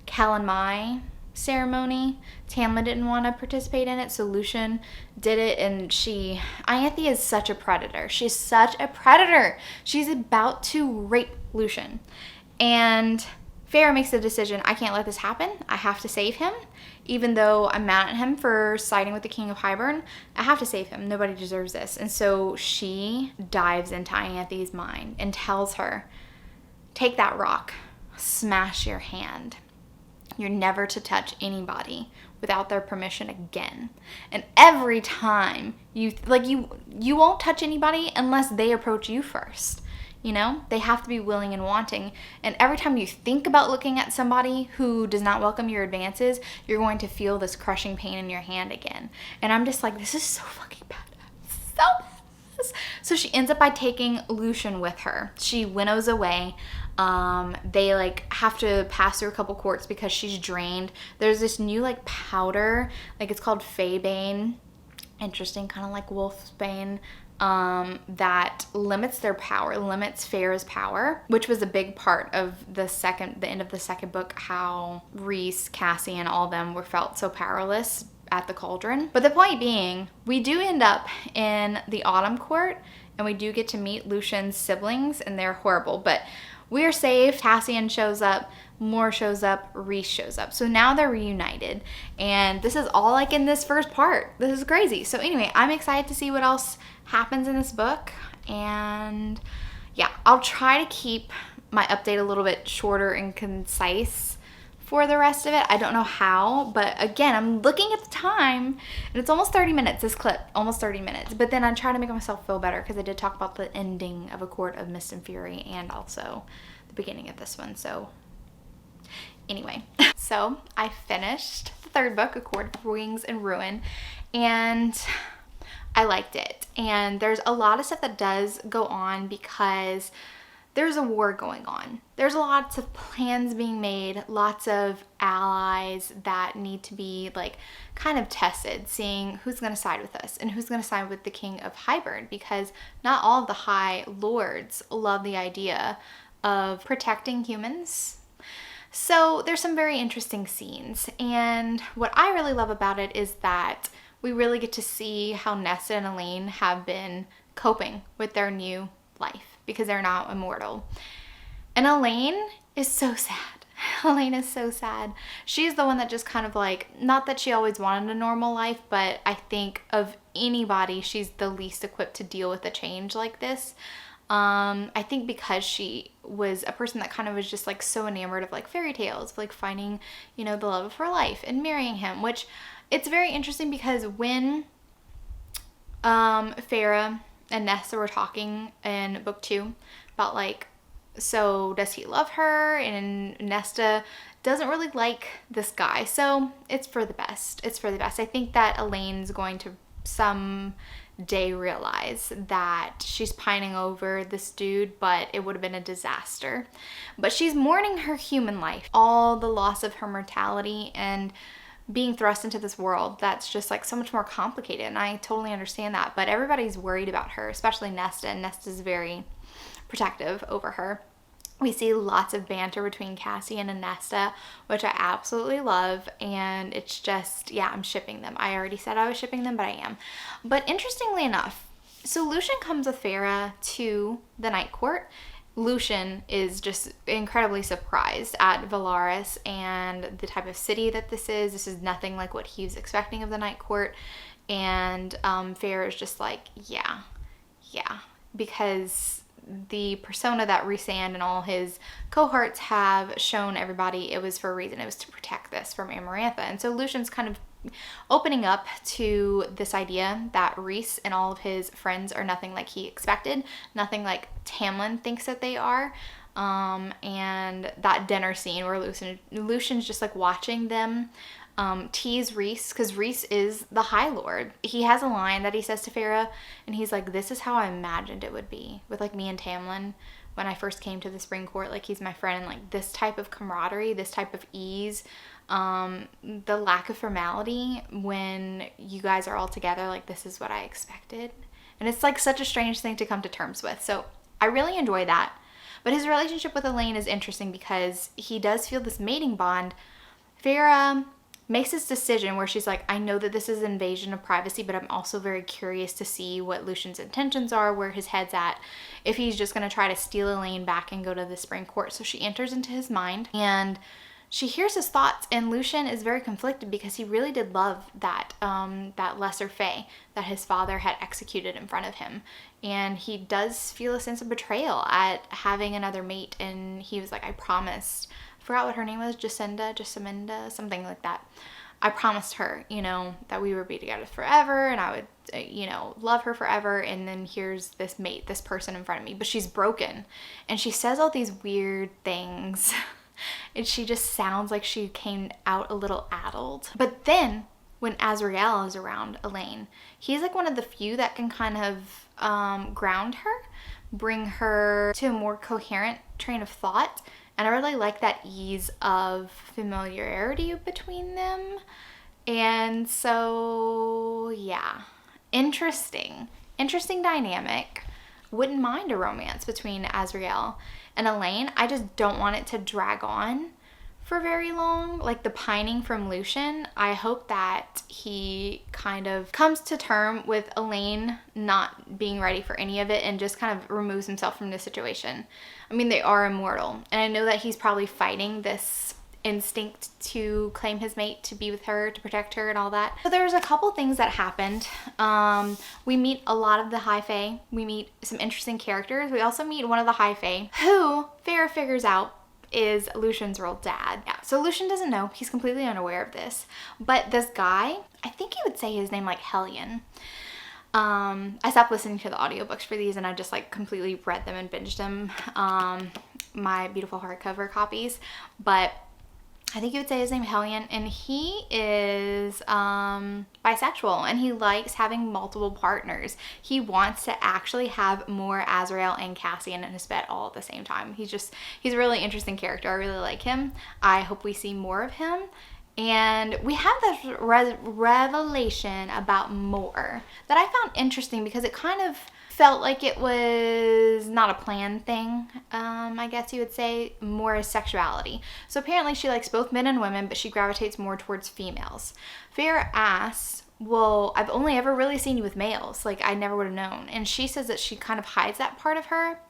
Calanmai ceremony. Tamlin didn't want to participate in it, so Lucien did it, and Ianthe is such a predator. She's such a predator. She's about to rape Lucien. And Feyre makes the decision, I can't let this happen. I have to save him. Even though I'm mad at him for siding with the King of Hyburn, I have to save him. Nobody deserves this. And so she dives into Ianthe's mind and tells her, take that rock, smash your hand. You're never to touch anybody without their permission again. And every time you won't touch anybody unless they approach you first. You know, they have to be willing and wanting. And every time you think about looking at somebody who does not welcome your advances, you're going to feel this crushing pain in your hand again. And I'm just like, this is so fucking badass. So badass. So she ends up by taking Lucien with her. She winnows away. They like have to pass through a couple courts because she's drained. There's this new like powder, like it's called Feybane. Interesting, kind of like Wolfsbane. That limits their power, limits Feyre's power, which was a big part of the end of the second book, how Rhys, Cassian, all of them felt so powerless at the cauldron. But the point being, we do end up in the Autumn Court, and we do get to meet Lucien's siblings, and they're horrible, but we're saved. Cassian shows up, Moore shows up, Rhys shows up. So now they're reunited, and this is all like in this first part. This is crazy. So anyway, I'm excited to see what else happens in this book, and yeah, I'll try to keep my update a little bit shorter and concise for the rest of it. I don't know how, but again, I'm looking at the time, and it's almost 30 minutes, this clip, almost 30 minutes, but then I try to make myself feel better because I did talk about the ending of A Court of Mist and Fury and also the beginning of this one. So anyway, so I finished the third book, A Court of Wings and Ruin, and I liked it. And there's a lot of stuff that does go on because there's a war going on. There's lots of plans being made, lots of allies that need to be like kind of tested, seeing who's going to side with us and who's going to side with the King of Hyburn, because not all of the High Lords love the idea of protecting humans. So there's some very interesting scenes, and what I really love about it is that we really get to see how Nesta and Elaine have been coping with their new life because they're now immortal. And Elaine is so sad. Elaine is so sad. She's the one that just kind of like, not that she always wanted a normal life, but I think of anybody, she's the least equipped to deal with a change like this. I think because she was a person that kind of was just like so enamored of like fairy tales, like finding, you know, the love of her life and marrying him, which it's very interesting because when Feyre and Nesta were talking in book 2 about like, so does he love her? And Nesta doesn't really like this guy. So it's for the best. It's for the best. I think that Elaine's going to someday realize that she's pining over this dude, but it would have been a disaster. But she's mourning her human life, all the loss of her mortality and being thrust into this world that's just like so much more complicated, and I totally understand that, but everybody's worried about her, especially Nesta, and Nesta's very protective over her. We see lots of banter between Cassian and Nesta, which I absolutely love, and it's just, yeah, I'm shipping them. I already said I was shipping them, but I am. But interestingly enough, so Lucien comes with Feyre to the Night Court. Lucien is just incredibly surprised at Velaris and the type of city that this is. This is nothing like what he was expecting of the Night Court. And Feyre is just like, yeah, because the persona that Rhysand and all his cohorts have shown everybody, it was for a reason. It was to protect this from Amarantha. And so Lucien's kind of opening up to this idea that Rhys and all of his friends are nothing like he expected, nothing like Tamlin thinks that they are. And that dinner scene where Lucien's just like watching them tease Rhys, because Rhys is the High Lord. He has a line that he says to Feyre, and he's like, this is how I imagined it would be with like me and Tamlin when I first came to the Spring Court. Like, he's my friend, and like this type of camaraderie, this type of ease, the lack of formality when you guys are all together, like this is what I expected. And it's like such a strange thing to come to terms with. So I really enjoy that. But his relationship with Elaine is interesting because he does feel this mating bond. Feyre makes this decision where she's like, I know that this is an invasion of privacy, but I'm also very curious to see what Lucien's intentions are, where his head's at, if he's just going to try to steal Elaine back and go to the Spring Court. So she enters into his mind and she hears his thoughts, and Lucien is very conflicted because he really did love that that lesser fae that his father had executed in front of him. And he does feel a sense of betrayal at having another mate, and he was like, I promised, I forgot what her name was, Jacinda, something like that. I promised her, you know, that we would be together forever and I would, you know, love her forever. And then here's this mate, this person in front of me, but she's broken. And she says all these weird things. And she just sounds like she came out a little addled. But then when Azrael is around Elaine, he's like one of the few that can kind of ground her, bring her to a more coherent train of thought. And I really like that ease of familiarity between them. And so, yeah, interesting dynamic. Wouldn't mind a romance between Azrael and Elaine. I just don't want it to drag on for very long. Like the pining from Lucien, I hope that he kind of comes to term with Elaine not being ready for any of it and just kind of removes himself from the situation. I mean, they are immortal, and I know that he's probably fighting this instinct to claim his mate, to be with her, to protect her and all that. So there was a couple things that happened. We meet a lot of the High Fae. We meet some interesting characters. We also meet one of the High Fae who Feyre figures out is Lucien's real dad. Yeah, so Lucien doesn't know. He's completely unaware of this. But this guy, I think you would say his name like Hewn. I stopped listening to the audiobooks for these and I just like completely read them and binged them. My beautiful hardcover copies. But I think you would say his name Hewn, and he is bisexual and he likes having multiple partners. He wants to actually have more Azrael and Cassian in his bed all at the same time. He's a really interesting character. I really like him. I hope we see more of him. And we have this revelation about more that I found interesting because it kind of felt like it was not a planned thing, I guess you would say, more as sexuality. So apparently she likes both men and women, but she gravitates more towards females. Feyre asks, well, I've only ever really seen you with males. Like, I never would have known. And she says that she kind of hides that part of her.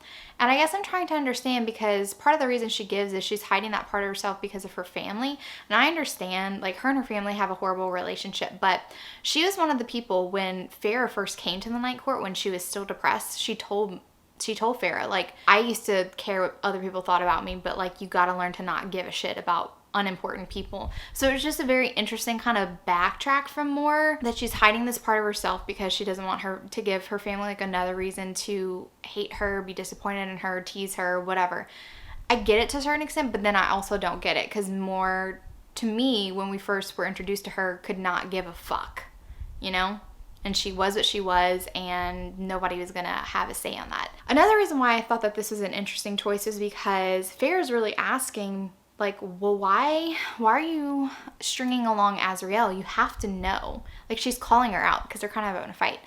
And I guess I'm trying to understand because part of the reason she gives is she's hiding that part of herself because of her family. And I understand, like, her and her family have a horrible relationship. But she was one of the people when Feyre first came to the Night Court when she was still depressed. She told Feyre, like, I used to care what other people thought about me, but, like, you gotta learn to not give a shit about unimportant people. So it was just a very interesting kind of backtrack from more that she's hiding this part of herself because she doesn't want her to give her family like another reason to hate her, be disappointed in her, tease her, whatever. I get it to a certain extent, but then I also don't get it because more to me when we first were introduced to her could not give a fuck, you know? And she was what she was, and nobody was gonna have a say on that. Another reason why I thought that this was an interesting choice is because Feyre's really asking, like, well, why are you stringing along Azrael? You have to know. Like, she's calling her out because they're kind of having a fight.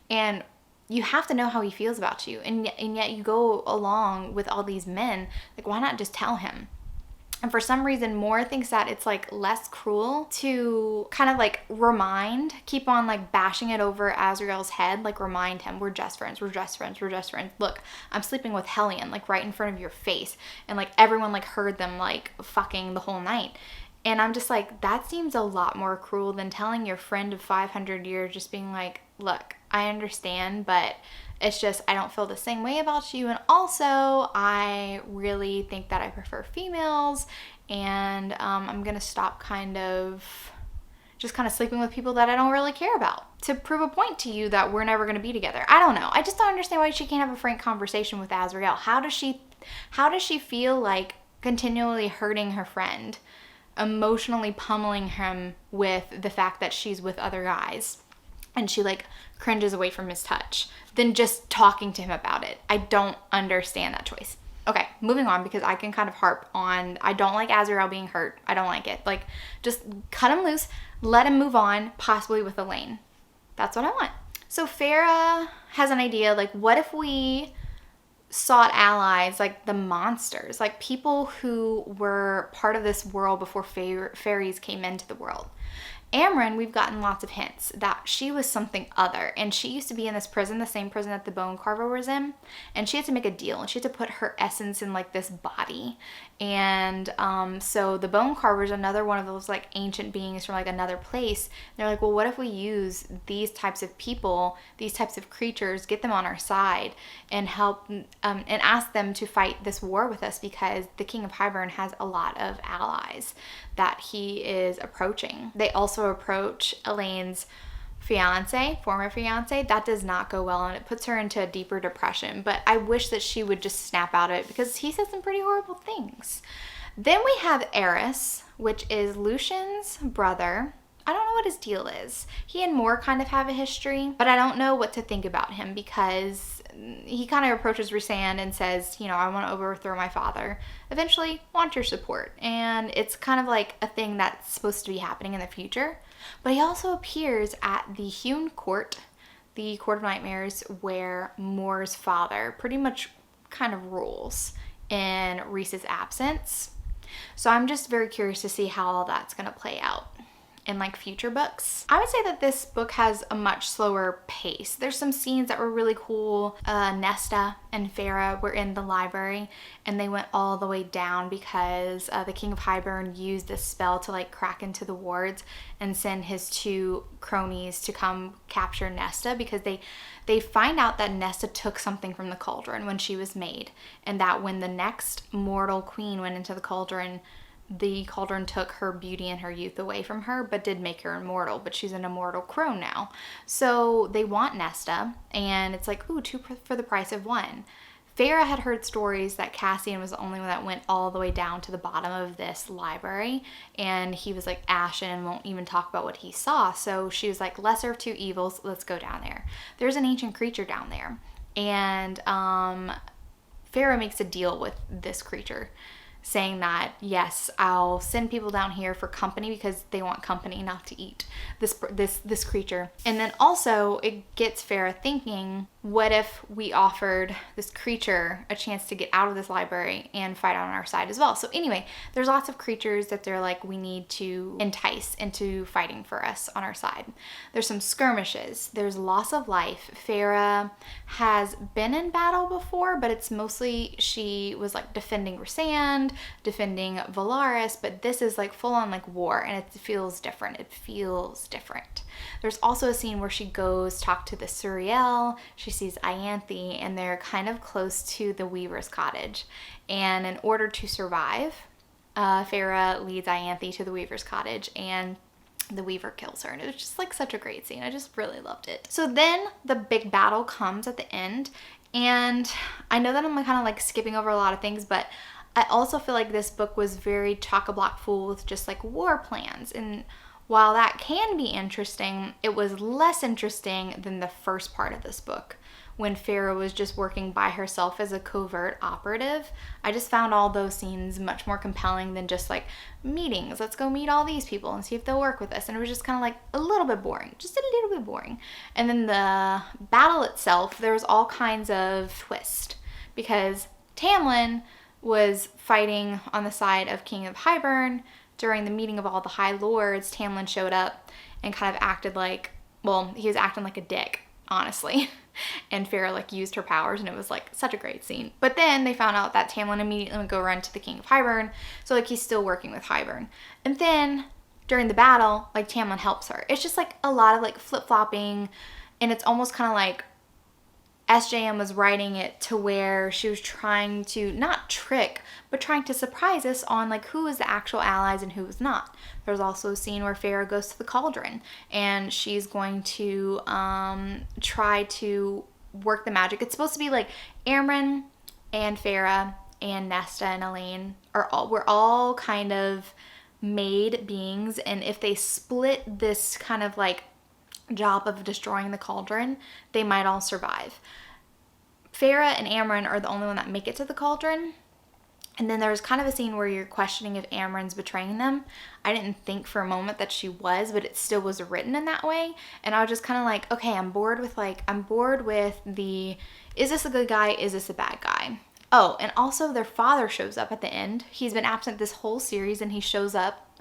And you have to know how he feels about you. And yet you go along with all these men. Like, why not just tell him? And for some reason, Moore thinks that it's, like, less cruel to kind of, like, keep on, like, bashing it over Azrael's head. Like, remind him, we're just friends, we're just friends, we're just friends. Look, I'm sleeping with Hewn, like, right in front of your face. And, like, everyone, like, heard them, like, fucking the whole night. And I'm just like, that seems a lot more cruel than telling your friend of 500 years, just being like, look, I understand, but it's just, I don't feel the same way about you. And also, I really think that I prefer females. And I'm going to stop kind of sleeping with people that I don't really care about to prove a point to you that we're never going to be together. I don't know. I just don't understand why she can't have a frank conversation with Azrael. How does she feel like continually hurting her friend, emotionally pummeling him with the fact that she's with other guys? And she, like, cringes away from his touch, than just talking to him about it. I don't understand that choice. Okay, moving on, because I can kind of harp on, I don't like Azrael being hurt. I don't like it. Like, just cut him loose, let him move on, possibly with Elaine. That's what I want. So Feyre has an idea, like, what if we sought allies, like the monsters, like people who were part of this world before fairies came into the world. Amren, we've gotten lots of hints that she was something other, and she used to be in this prison, the same prison that the Bone Carver was in, and she had to make a deal, and she had to put her essence in like this body. And so the Bone Carver is another one of those like ancient beings from like another place. And they're like, well, what if we use these types of people, these types of creatures, get them on our side and help and ask them to fight this war with us, because the King of Hyburn has a lot of allies that he is approaching. They also approach Elaine's former fiance. That does not go well, and it puts her into a deeper depression. But I wish that she would just snap out of it, because he said some pretty horrible things. Then we have Eris, which is Lucien's brother. I don't know what his deal is. He and Moore kind of have a history, but I don't know what to think about him, because he kind of approaches Rhysand and says, you know, I want to overthrow my father. Eventually, want your support. And it's kind of like a thing that's supposed to be happening in the future. But he also appears at the Hewn Court, the Court of Nightmares, where Moore's father pretty much kind of rules in Rhys's absence. So I'm just very curious to see how all that's going to play out in like future books. I would say that this book has a much slower pace. There's some scenes that were really cool. Nesta and Feyre were in the library, and they went all the way down because the King of Hyburn used this spell to like crack into the wards and send his two cronies to come capture Nesta, because they find out that Nesta took something from the cauldron when she was made, and that when the next mortal queen went into the cauldron took her beauty and her youth away from her, but did make her immortal. But she's an immortal crone now. So they want Nesta, and it's like, ooh, two for the price of one. Feyre had heard stories that Cassian was the only one that went all the way down to the bottom of this library, and he was like ashen and won't even talk about what he saw. So she was like, lesser of two evils, let's go down there. There's an ancient creature down there, and Feyre makes a deal with this creature, saying that, yes, I'll send people down here for company, because they want company, not to eat this creature. And then also it gets Feyre thinking, what if we offered this creature a chance to get out of this library and fight on our side as well? So anyway, there's lots of creatures that they're like, we need to entice into fighting for us on our side. There's some skirmishes. There's loss of life. Feyre has been in battle before, but it's mostly she was like defending Rhysand, defending Velaris, but this is like full on like war, and it feels different. There's also a scene where she goes talk to the Suriel. She sees Ianthe, and they're kind of close to the Weaver's cottage. And in order to survive, Feyre leads Ianthe to the Weaver's cottage, and the Weaver kills her. And it was just like such a great scene. I just really loved it. So then the big battle comes at the end, and I know that I'm kind of like skipping over a lot of things, but I also feel like this book was very chock-a-block full with just like war plans. And while that can be interesting, it was less interesting than the first part of this book, when Feyre was just working by herself as a covert operative. I just found all those scenes much more compelling than just like meetings. Let's go meet all these people and see if they'll work with us. And it was just kind of like a little bit boring, just a little bit boring. And then the battle itself, there was all kinds of twist, because Tamlin was fighting on the side of King of Hyburn. During the meeting of all the High Lords, Tamlin showed up and kind of acted like, well, he was acting like a dick, honestly. And Feyre like used her powers, and it was like such a great scene. But then they found out that Tamlin immediately would go run to the King of Hyburn, so like he's still working with Hyburn. And then during the battle, like Tamlin helps her. It's just like a lot of like flip-flopping, and it's almost kind of like SJM was writing it to where she was trying to not trick, but trying to surprise us on like who is the actual allies and who is not. There's also a scene where Feyre goes to the cauldron, and she's going to try to work the magic. It's supposed to be like Amren and Feyre and Nesta and Elaine we're all kind of made beings, and if they split this kind of like job of destroying the cauldron, they might all survive. Feyre and Amren are the only one that make it to the cauldron, And then there was kind of a scene where you're questioning if Amren's betraying them. I didn't think for a moment that she was, but it still was written in that way. And I was just kind of like, okay, I'm bored with the, is this a good guy? Is this a bad guy? Oh, and also their father shows up at the end. He's been absent this whole series and he shows up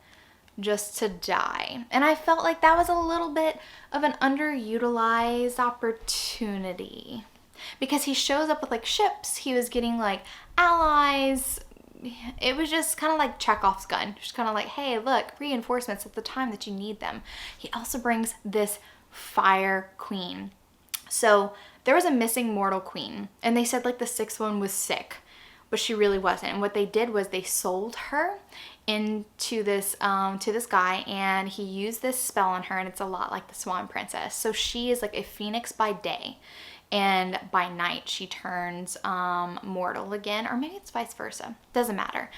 just to die. And I felt like that was a little bit of an underutilized opportunity. Because he shows up with like ships, he was getting like allies. It was just kind of like Chekhov's gun. Just kind of like, hey, look, reinforcements at the time that you need them. He also brings this fire queen. So there was a missing mortal queen, and they said like the sixth one was sick, but she really wasn't. And what they did was they sold her into this to this guy, and he used this spell on her, and it's a lot like the Swan Princess. So she is like a phoenix by day, and by night she turns mortal again, or maybe it's vice versa, doesn't matter.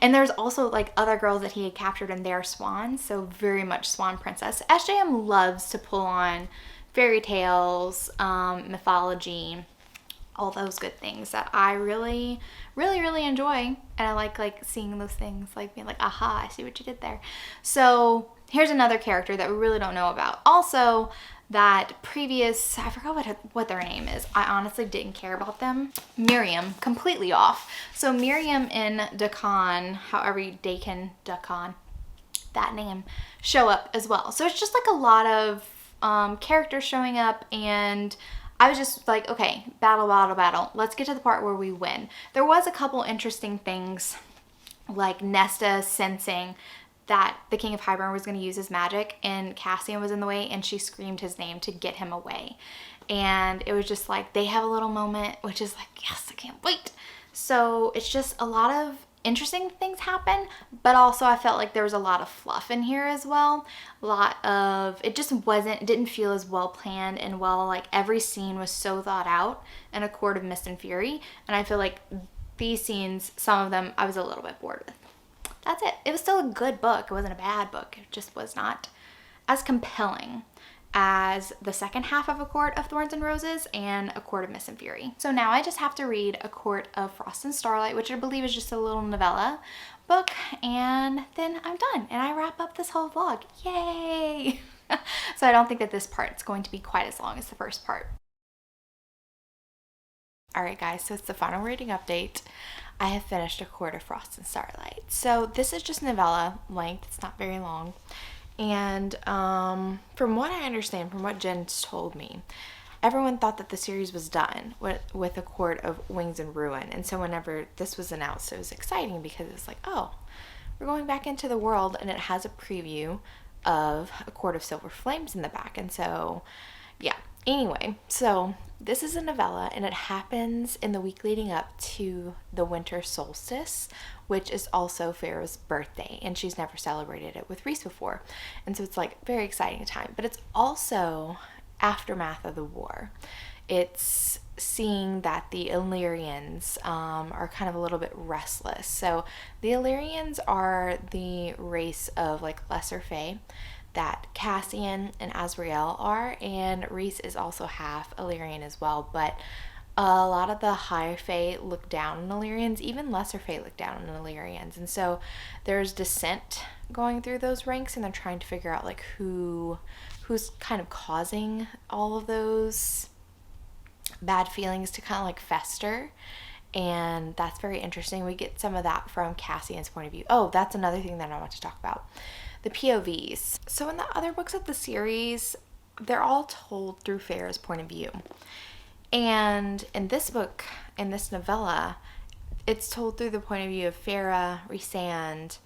And there's also like other girls that he had captured, and they're swans, so very much Swan Princess. SJM loves to pull on fairy tales, mythology, all those good things that I really enjoy, and I like seeing those things, like being like, aha, I see what you did there. So here's another character that we really don't know about. Also, that previous, I forgot what their name is. I honestly didn't care about them. Miriam, completely off. So Miriam and Dakan, Dakan, that name, show up as well. So it's just like a lot of characters showing up, and I was just like, okay, battle. Let's get to the part where we win. There was a couple interesting things, like Nesta sensing that the King of Hyburn was going to use his magic, and Cassian was in the way, and she screamed his name to get him away. And it was just like, they have a little moment, which is like, yes, I can't wait. So it's just a lot of interesting things happen, but also I felt like there was a lot of fluff in here as well. A lot of, it didn't feel as well planned and well, like every scene was so thought out in A Court of Mist and Fury. And I feel like these scenes, some of them, I was a little bit bored with. That's it. It was still a good book. It wasn't a bad book. It just was not as compelling as the second half of A Court of Thorns and Roses and A Court of Mist and Fury. So now I just have to read A Court of Frost and Starlight, which I believe is just a little novella book, and then I'm done and I wrap up this whole vlog. Yay! So I don't think that this part is going to be quite as long as the first part. Alright guys, so it's the final reading update. I have finished A Court of Frost and Starlight. So this is just novella length, it's not very long. And from what I understand, from what Jen's told me, everyone thought that the series was done with A Court of Wings and Ruin. And so whenever this was announced, it was exciting because it's like, oh, we're going back into the world, and it has a preview of A Court of Silver Flames in the back. And so, yeah. Anyway, so this is a novella, and it happens in the week leading up to the winter solstice, which is also Feyre's birthday, and she's never celebrated it with Rhys before. And so it's like very exciting time, but it's also aftermath of the war. It's seeing that the Illyrians are kind of a little bit restless. So the Illyrians are the race of like lesser fae that Cassian and Azrael are, and Rhys is also half Illyrian as well, but a lot of the higher fae look down on Illyrians, even lesser fae look down on Illyrians, and so there's dissent going through those ranks, and they're trying to figure out like who's kind of causing all of those bad feelings to kind of like fester. And that's very interesting. We get some of that from Cassian's point of view. Oh, that's another thing that I want to talk about. The POVs. So in the other books of the series, they're all told through Feyre's point of view. And in this book, in this novella, it's told through the point of view of Feyre, Rhysand.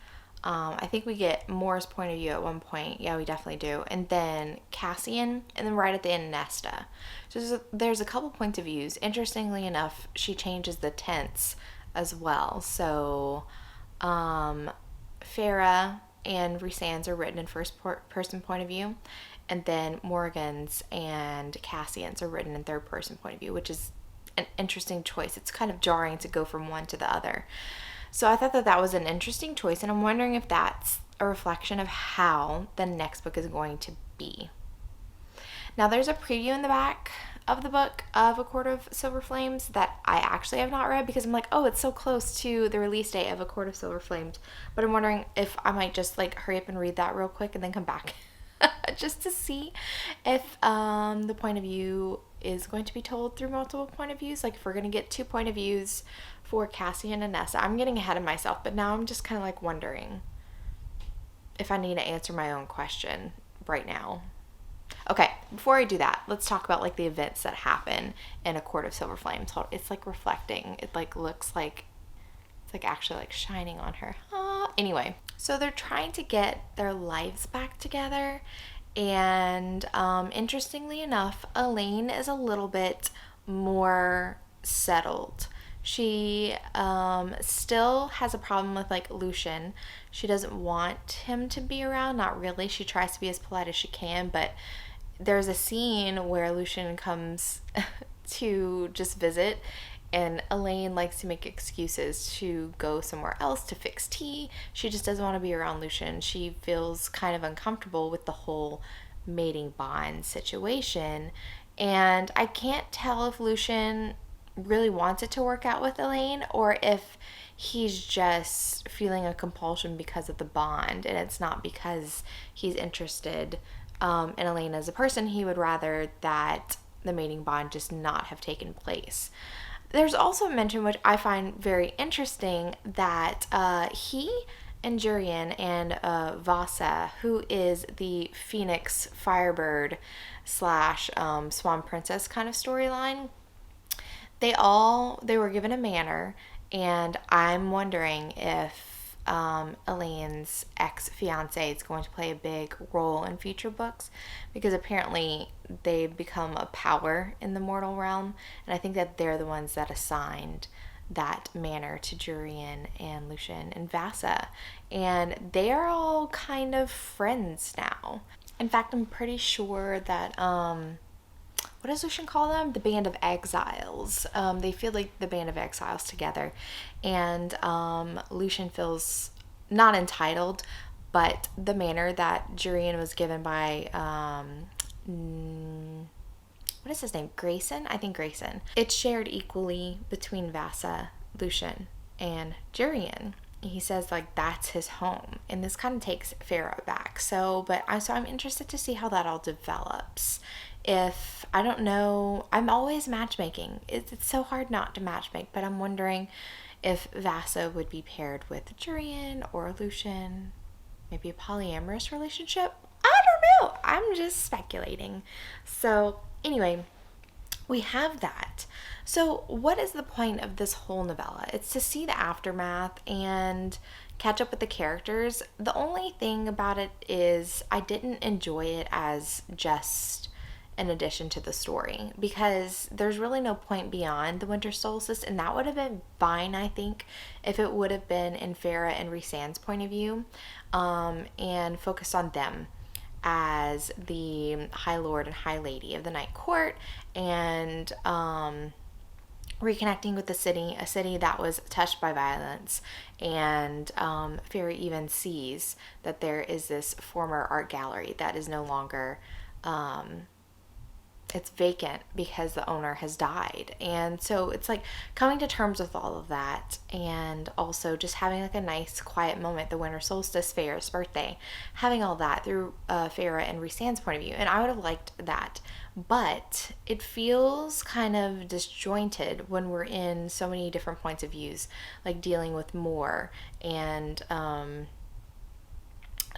I think we get Mor's point of view at one point. Yeah, we definitely do. And then Cassian, and then right at the end, Nesta. So there's a couple points of views. Interestingly enough, she changes the tense as well. So Feyre and Rhysand's are written in first person point of view, and then Morgan's and Cassian's are written in third person point of view, which is an interesting choice. It's kind of jarring to go from one to the other. So I thought that that was an interesting choice, and I'm wondering if that's a reflection of how the next book is going to be. Now there's a preview in the back of the book of A Court of Silver Flames that I actually have not read, because I'm like, oh, it's so close to the release date of A Court of Silver Flames. But I'm wondering if I might just like hurry up and read that real quick and then come back just to see if the point of view is going to be told through multiple point of views. Like if we're going to get 2 point of views for Cassian and Nesta. I'm getting ahead of myself, but now I'm just kind of like wondering if I need to answer my own question right now. Okay, before I do that, let's talk about like the events that happen in A Court of Silver Flames. It's like reflecting. It like looks like it's like actually like shining on her. Anyway, so they're trying to get their lives back together, and interestingly enough, Elaine is a little bit more settled. She still has a problem with like Lucien. She doesn't want him to be around, not really. She tries to be as polite as she can, but there's a scene where Lucien comes to just visit, and Elaine likes to make excuses to go somewhere else to fix tea. She just doesn't want to be around Lucien. She feels kind of uncomfortable with the whole mating bond situation, and I can't tell if Lucien really wants it to work out with Elaine or if he's just feeling a compulsion because of the bond, and it's not because he's interested in Elaine as a person. He would rather that the mating bond just not have taken place. There's also a mention, which I find very interesting, that he and Jurian and Vasa, who is the Phoenix Firebird / Swan Princess kind of storyline, they were given a manor, and I'm wondering if Elaine's ex-fiance is going to play a big role in future books, because apparently they've become a power in the mortal realm, and I think that they're the ones that assigned that manor to Jurian and Lucien and Vasa, and they are all kind of friends now. In fact, I'm pretty sure that what does Lucien call them? The Band of Exiles. They feel like the Band of Exiles together. And Lucien feels not entitled, but the manor that Jurian was given by, what is his name? Grayson? I think Grayson. It's shared equally between Vasa, Lucien, and Jurian. He says like that's his home, and this kind of takes Feyre back. So I'm interested to see how that all develops. If I don't know, I'm always matchmaking. It's so hard not to matchmake, but I'm wondering if Vasa would be paired with Jurian or Lucien, maybe a polyamorous relationship. I don't know. I'm just speculating. So anyway, we have that. So what is the point of this whole novella? It's to see the aftermath and catch up with the characters. The only thing about it is I didn't enjoy it as just an addition to the story, because there's really no point beyond the winter solstice, and that would have been fine, I think, if it would have been in Feyre and Rhysand's point of view, and focused on them as the High Lord and High Lady of the Night Court, and reconnecting with the city, a city that was touched by violence, and Feyre even sees that there is this former art gallery that is no longer it's vacant because the owner has died. And so it's like coming to terms with all of that, and also just having like a nice quiet moment, the winter solstice, Feyre's birthday, having all that through Feyre and Rhysand's point of view. And I would have liked that, but it feels kind of disjointed when we're in so many different points of views, like dealing with Moore, and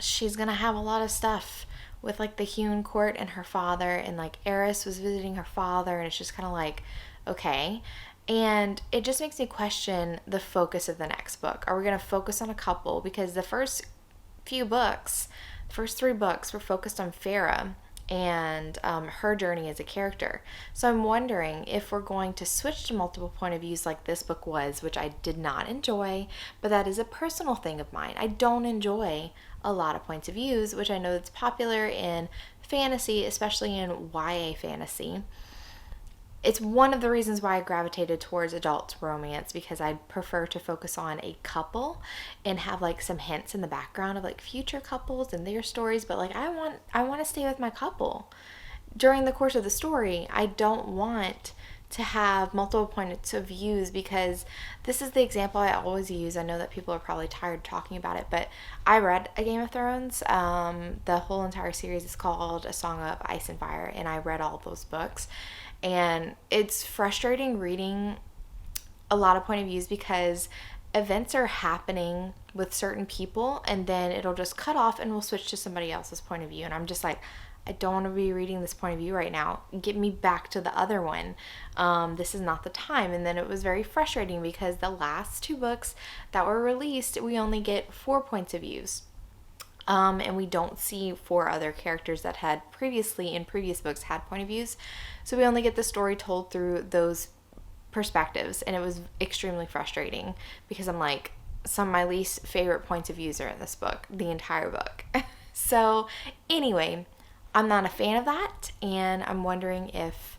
she's gonna have a lot of stuff with like the Hewn Court and her father, and like Eris was visiting her father, and it's just kind of like, okay. And it just makes me question the focus of the next book. Are we going to focus on a couple? Because the first few books, the first 3 books were focused on Feyre and her journey as a character. So I'm wondering if we're going to switch to multiple point of views like this book was, which I did not enjoy, but that is a personal thing of mine. I don't enjoy a lot of points of views, which I know that's popular in fantasy, especially in YA fantasy. It's one of the reasons why I gravitated towards adult romance, because I prefer to focus on a couple and have like some hints in the background of like future couples and their stories, but like I want to stay with my couple. during the course of the story, I don't want to have multiple points of views, because this is the example I always use. I know that people are probably tired talking about it, but I read A Game of Thrones. The whole entire series is called A Song of Ice and Fire, and I read all of those books. And it's frustrating reading a lot of point of views, because events are happening with certain people and then it'll just cut off and we'll switch to somebody else's point of view. And I'm just like, I don't want to be reading this point of view right now. Get me back to the other one. This is not the time. And then it was very frustrating because the last 2 books that were released, we only get 4 points of views. And we don't see 4 other characters that had previously in previous books had point of views. So we only get the story told through those perspectives. And it was extremely frustrating because I'm like, some of my least favorite points of views are in this book, the entire book. So anyway, I'm not a fan of that, and I'm wondering if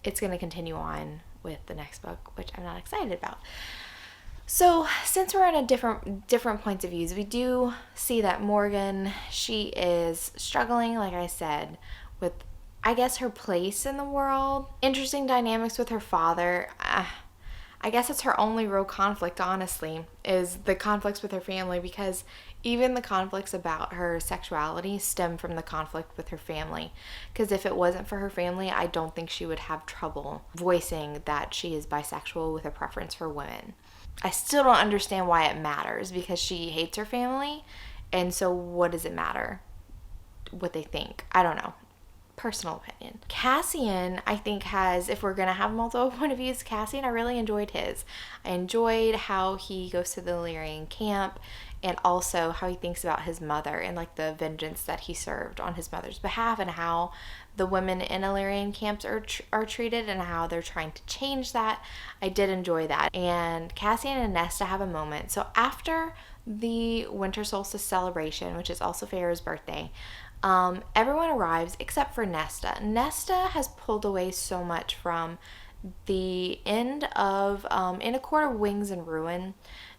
it's going to continue on with the next book, which I'm not excited about. So since we're in a different points of views, we do see that Morgan, she is struggling, like I said, with, I guess, her place in the world. Interesting dynamics with her father. I guess it's her only real conflict, honestly, is the conflicts with her family, because even the conflicts about her sexuality stem from the conflict with her family. Because if it wasn't for her family, I don't think she would have trouble voicing that she is bisexual with a preference for women. I still don't understand why it matters, because she hates her family, and so what does it matter what they think? I don't know. Personal opinion. Cassian, I think, has, if we're going to have multiple point of views, Cassian, I really enjoyed his. I enjoyed how he goes to the Illyrian camp, and also how he thinks about his mother and like the vengeance that he served on his mother's behalf, and how the women in Illyrian camps are treated and how they're trying to change that. I did enjoy that. And Cassian and Nesta have a moment. So after the winter solstice celebration, which is also Feyre's birthday, everyone arrives except for Nesta. Nesta has pulled away so much from the end of In a Court of Wings and Ruin.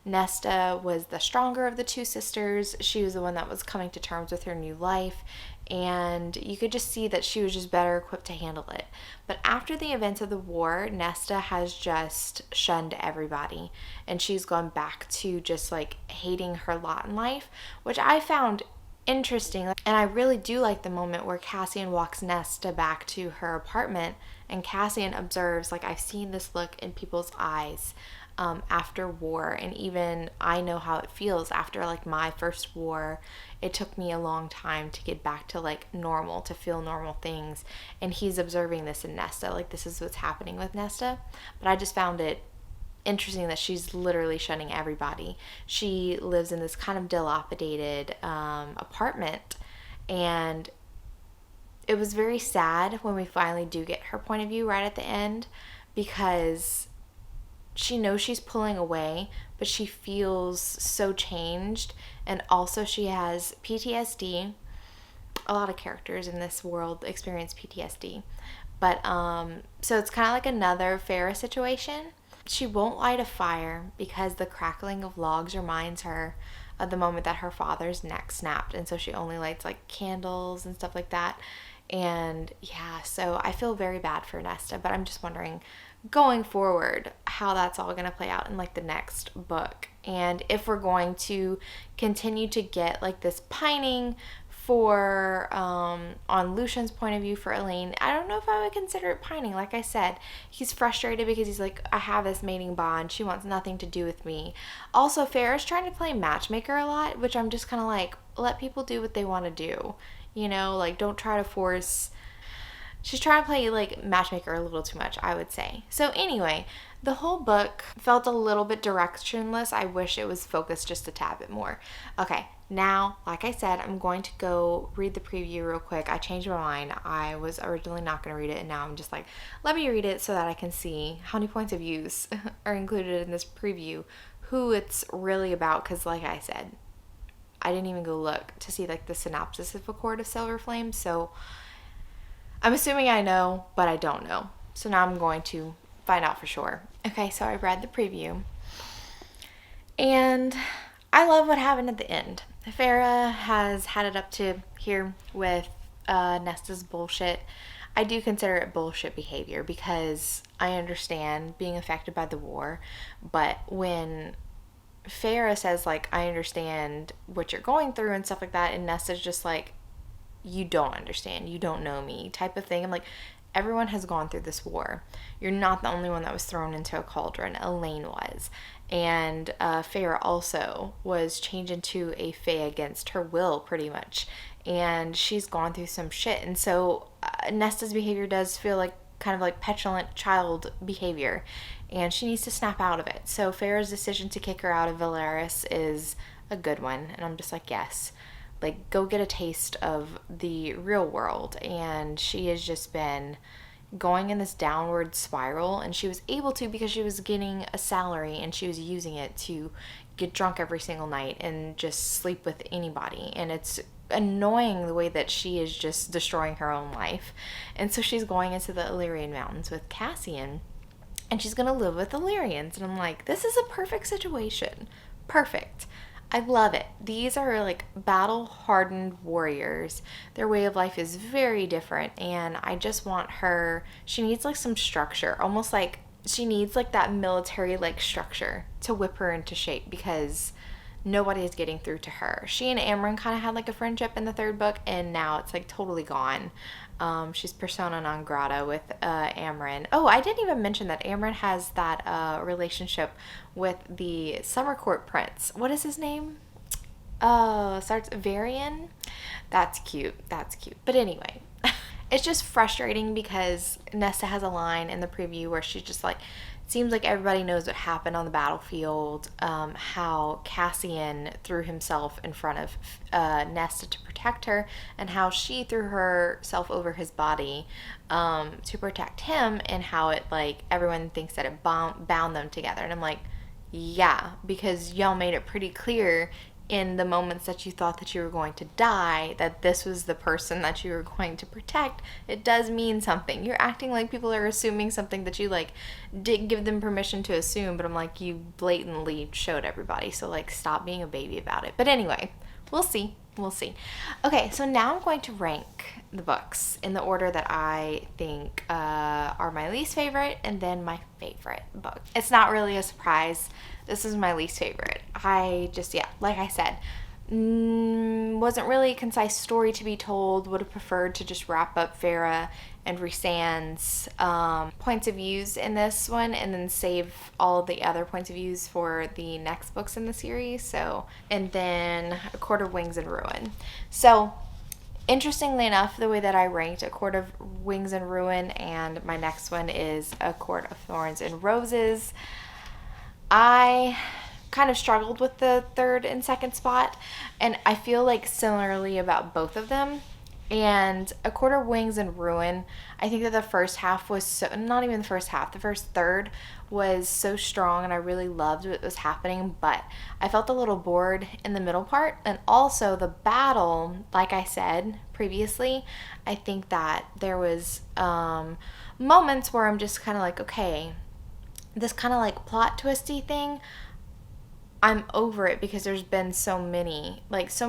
Nesta was the stronger of the 2 sisters. She was the one that was coming to terms with her new life, and you could just see that she was just better equipped to handle it. But after the events of the war, Nesta has just shunned everybody, and she's gone back to just like hating her lot in life, which I found interesting. And I really do like the moment where Cassian walks Nesta back to her apartment, and Cassian observes, like, I've seen this look in people's eyes after war, and even I know how it feels after like my first war. It took me a long time to get back to like normal, to feel normal things, and he's observing this in Nesta, like this is what's happening with Nesta. But I just found it interesting that she's literally shunning everybody. She lives in this kind of dilapidated apartment, and it was very sad when we finally do get her point of view right at the end, because she knows she's pulling away, but she feels so changed, and also she has PTSD. A lot of characters in this world experience PTSD, but so it's kind of like another Feyre situation. She won't light a fire because the crackling of logs reminds her of the moment that her father's neck snapped, and so she only lights like candles and stuff like that. And yeah, so I feel very bad for Nesta, but I'm just wondering going forward how that's all going to play out in like the next book, and if we're going to continue to get like this pining for on Lucien's point of view for Elaine. I don't know if I would consider it pining. Like I said, he's frustrated because he's like, I have this mating bond, she wants nothing to do with me. Also, Feyre's trying to play matchmaker a lot, which I'm just kind of like, let people do what they want to do, you know, like don't try to force. She's trying to play like matchmaker a little too much, I would say. So anyway, the whole book felt a little bit directionless. I wish it was focused just a tad bit more. Okay, now, like I said, I'm going to go read the preview real quick. I changed my mind. I was originally not going to read it, and now I'm just like, let me read it so that I can see how many points of views are included in this preview, who it's really about, because like I said, I didn't even go look to see like the synopsis of A Court of Silver Flame, so I'm assuming I know, but I don't know. So now I'm going to find out for sure. Okay, so I read the preview, and I love what happened at the end. Feyre has had it up to here with Nesta's bullshit. I do consider it bullshit behavior because I understand being affected by the war, but when Feyre says, like, I understand what you're going through and stuff like that, and Nesta's just like, you don't understand, you don't know me type of thing. I'm like, everyone has gone through this war. You're not the only one that was thrown into a cauldron. Elaine was. And Feyre also was changed into a fae against her will, pretty much. And she's gone through some shit. And so Nesta's behavior does feel like kind of like petulant child behavior. And she needs to snap out of it. So Feyre's decision to kick her out of Velaris is a good one. And I'm just like, yes. Like, go get a taste of the real world. And she has just been going in this downward spiral, and she was able to because she was getting a salary and she was using it to get drunk every single night and just sleep with anybody. And it's annoying the way that she is just destroying her own life. And so she's going into the Illyrian Mountains with Cassian, and she's going to live with Illyrians. And I'm like, this is a perfect situation. Perfect. I love it. These are like battle-hardened warriors. Their way of life is very different, and I just want her, she needs like some structure, almost like she needs like that military like structure to whip her into shape, because nobody is getting through to her. She and Amren kind of had like a friendship in the third book, and now it's like totally gone. She's persona non grata with Amren. Oh, I didn't even mention that Amren has that relationship with the Summer Court prince. What is his name? Starts Varian. That's cute. That's cute. But anyway, it's just frustrating because Nesta has a line in the preview where she's just like, seems like everybody knows what happened on the battlefield, how Cassian threw himself in front of Nesta to protect her, and how she threw herself over his body to protect him, and how it, like, everyone thinks that it bound them together. And I'm like, yeah, because y'all made it pretty clear in the moments that you thought that you were going to die, that this was the person that you were going to protect. It does mean something. You're acting like people are assuming something that you, like, didn't give them permission to assume, but I'm like, you blatantly showed everybody, so, like, stop being a baby about it. But anyway, we'll see. We'll see. Okay, so now I'm going to rank the books in the order that I think are my least favorite, and then my favorite book. It's not really a surprise. This is my least favorite. I just, yeah, like I said, wasn't really a concise story to be told. Would have preferred to just wrap up Feyre and Rhysand's points of views in this one, and then save all of the other points of views for the next books in the series. So, and then A Court of Wings and Ruin. So, interestingly enough, the way that I ranked A Court of Wings and Ruin and my next one is A Court of Thorns and Roses, I kind of struggled with the third and second spot, and I feel like similarly about both of them. And A Court of Wings and Ruin, I think that the first half was so, not even the first half, the first third was so strong, and I really loved what was happening, but I felt a little bored in the middle part. And also the battle, like I said previously, I think that there was moments where I'm just kind of like, okay, this kind of like plot twisty thing, I'm over it, because there's been so many things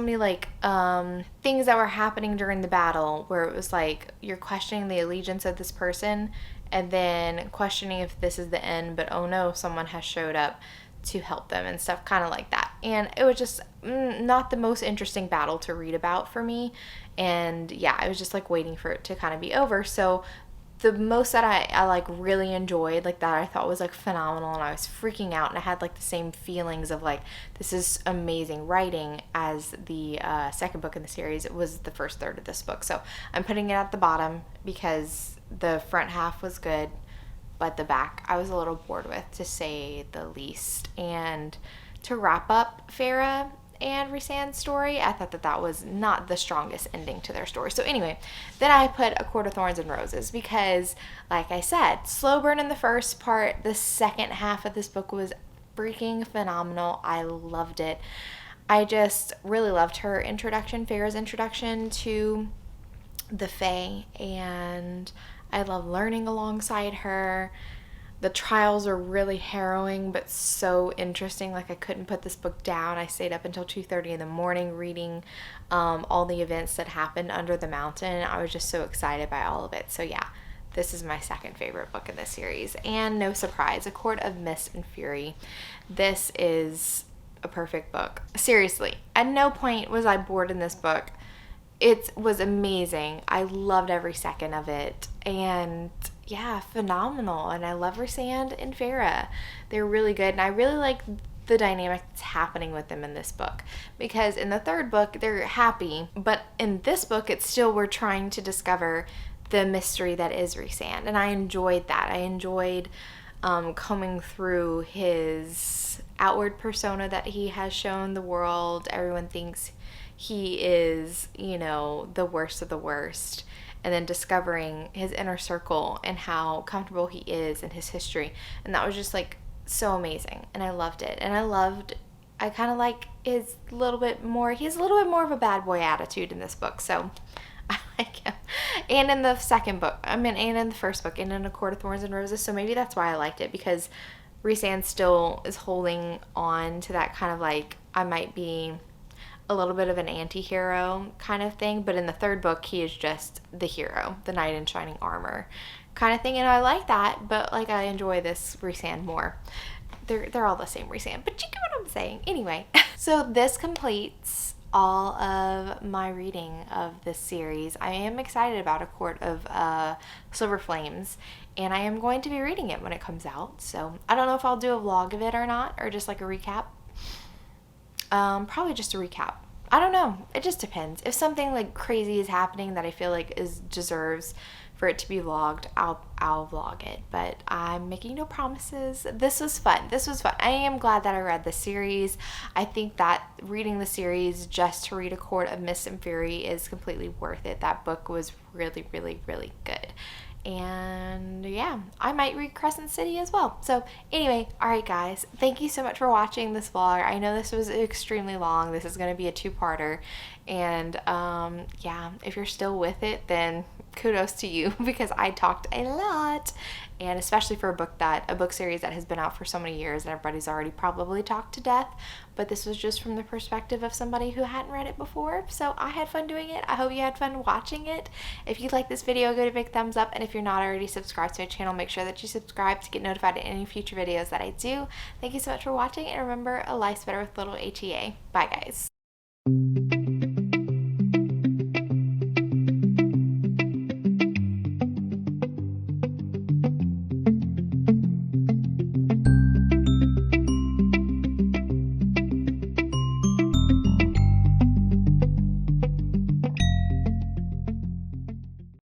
that were happening during the battle where it was like you're questioning the allegiance of this person, and then questioning if this is the end, but oh no, someone has showed up to help them and stuff, kind of like that. And it was just not the most interesting battle to read about for me, and yeah, I was just like waiting for it to kind of be over. So the most that I like really enjoyed, like that I thought was like phenomenal, and I was freaking out, and I had like the same feelings of like, this is amazing writing as the second book in the series. It was the first third of this book. So I'm putting it at the bottom because the front half was good, but the back I was a little bored with, to say the least. And to wrap up Feyre and Rhysand's story, I thought that that was not the strongest ending to their story. So anyway, then I put A Court of Thorns and Roses because, like I said, slow burn in the first part. The second half of this book was freaking phenomenal. I loved it. I just really loved her introduction, Feyre's introduction to the Fae, and I love learning alongside her. The trials are really harrowing, but so interesting. Like, I couldn't put this book down. I stayed up until 2:30 in the morning reading all the events that happened under the mountain. I was just so excited by all of it. So yeah, this is my second favorite book in this series. And no surprise, A Court of Mist and Fury. This is a perfect book. Seriously, at no point was I bored in this book. It was amazing. I loved every second of it. And yeah, phenomenal. And I love Rhysand and Feyre. They're really good. And I really like the dynamic that's happening with them in this book. Because in the third book, they're happy. But in this book, it's still, we're trying to discover the mystery that is Rhysand. And I enjoyed that. I enjoyed coming through his outward persona that he has shown the world. Everyone thinks he is, you know, the worst of the worst. And then discovering his inner circle and how comfortable he is in his history. And that was just like so amazing. And I loved it. And I kind of like he has a little bit more of a bad boy attitude in this book. So I like him. And in the second book, and in the first book, and in A Court of Thorns and Roses. So maybe that's why I liked it, because Rhysand still is holding on to that kind of like, I might be a little bit of an anti-hero kind of thing. But in the third book, he is just the hero, the knight in shining armor kind of thing. And I like that, but like, I enjoy this Rhysand more. They're all the same Rhysand, but you get what I'm saying. Anyway, so this completes all of my reading of this series. I am excited about A Court of Silver Flames, and I am going to be reading it when it comes out. So I don't know if I'll do a vlog of it or not, or just like a recap. Probably just a recap. I don't know. It just depends. If something like crazy is happening that I feel like deserves for it to be vlogged, I'll vlog it. But I'm making no promises. This was fun. I am glad that I read the series. I think that reading the series just to read A Court of Mist and Fury is completely worth it. That book was really, really, really good. And yeah, I might read Crescent City as well. So anyway, alright guys, thank you so much for watching this vlog. I know this was extremely long. This is going to be a two-parter. And yeah, if you're still with it, then kudos to you, because I talked a lot. And especially for a book series that has been out for so many years and everybody's already probably talked to death. But this was just from the perspective of somebody who hadn't read it before. So I had fun doing it. I hope you had fun watching it. If you like this video, give it a big thumbs up. And if you're not already subscribed to my channel, make sure that you subscribe to get notified of any future videos that I do. Thank you so much for watching. And remember, a life's better with little HEA. Bye guys.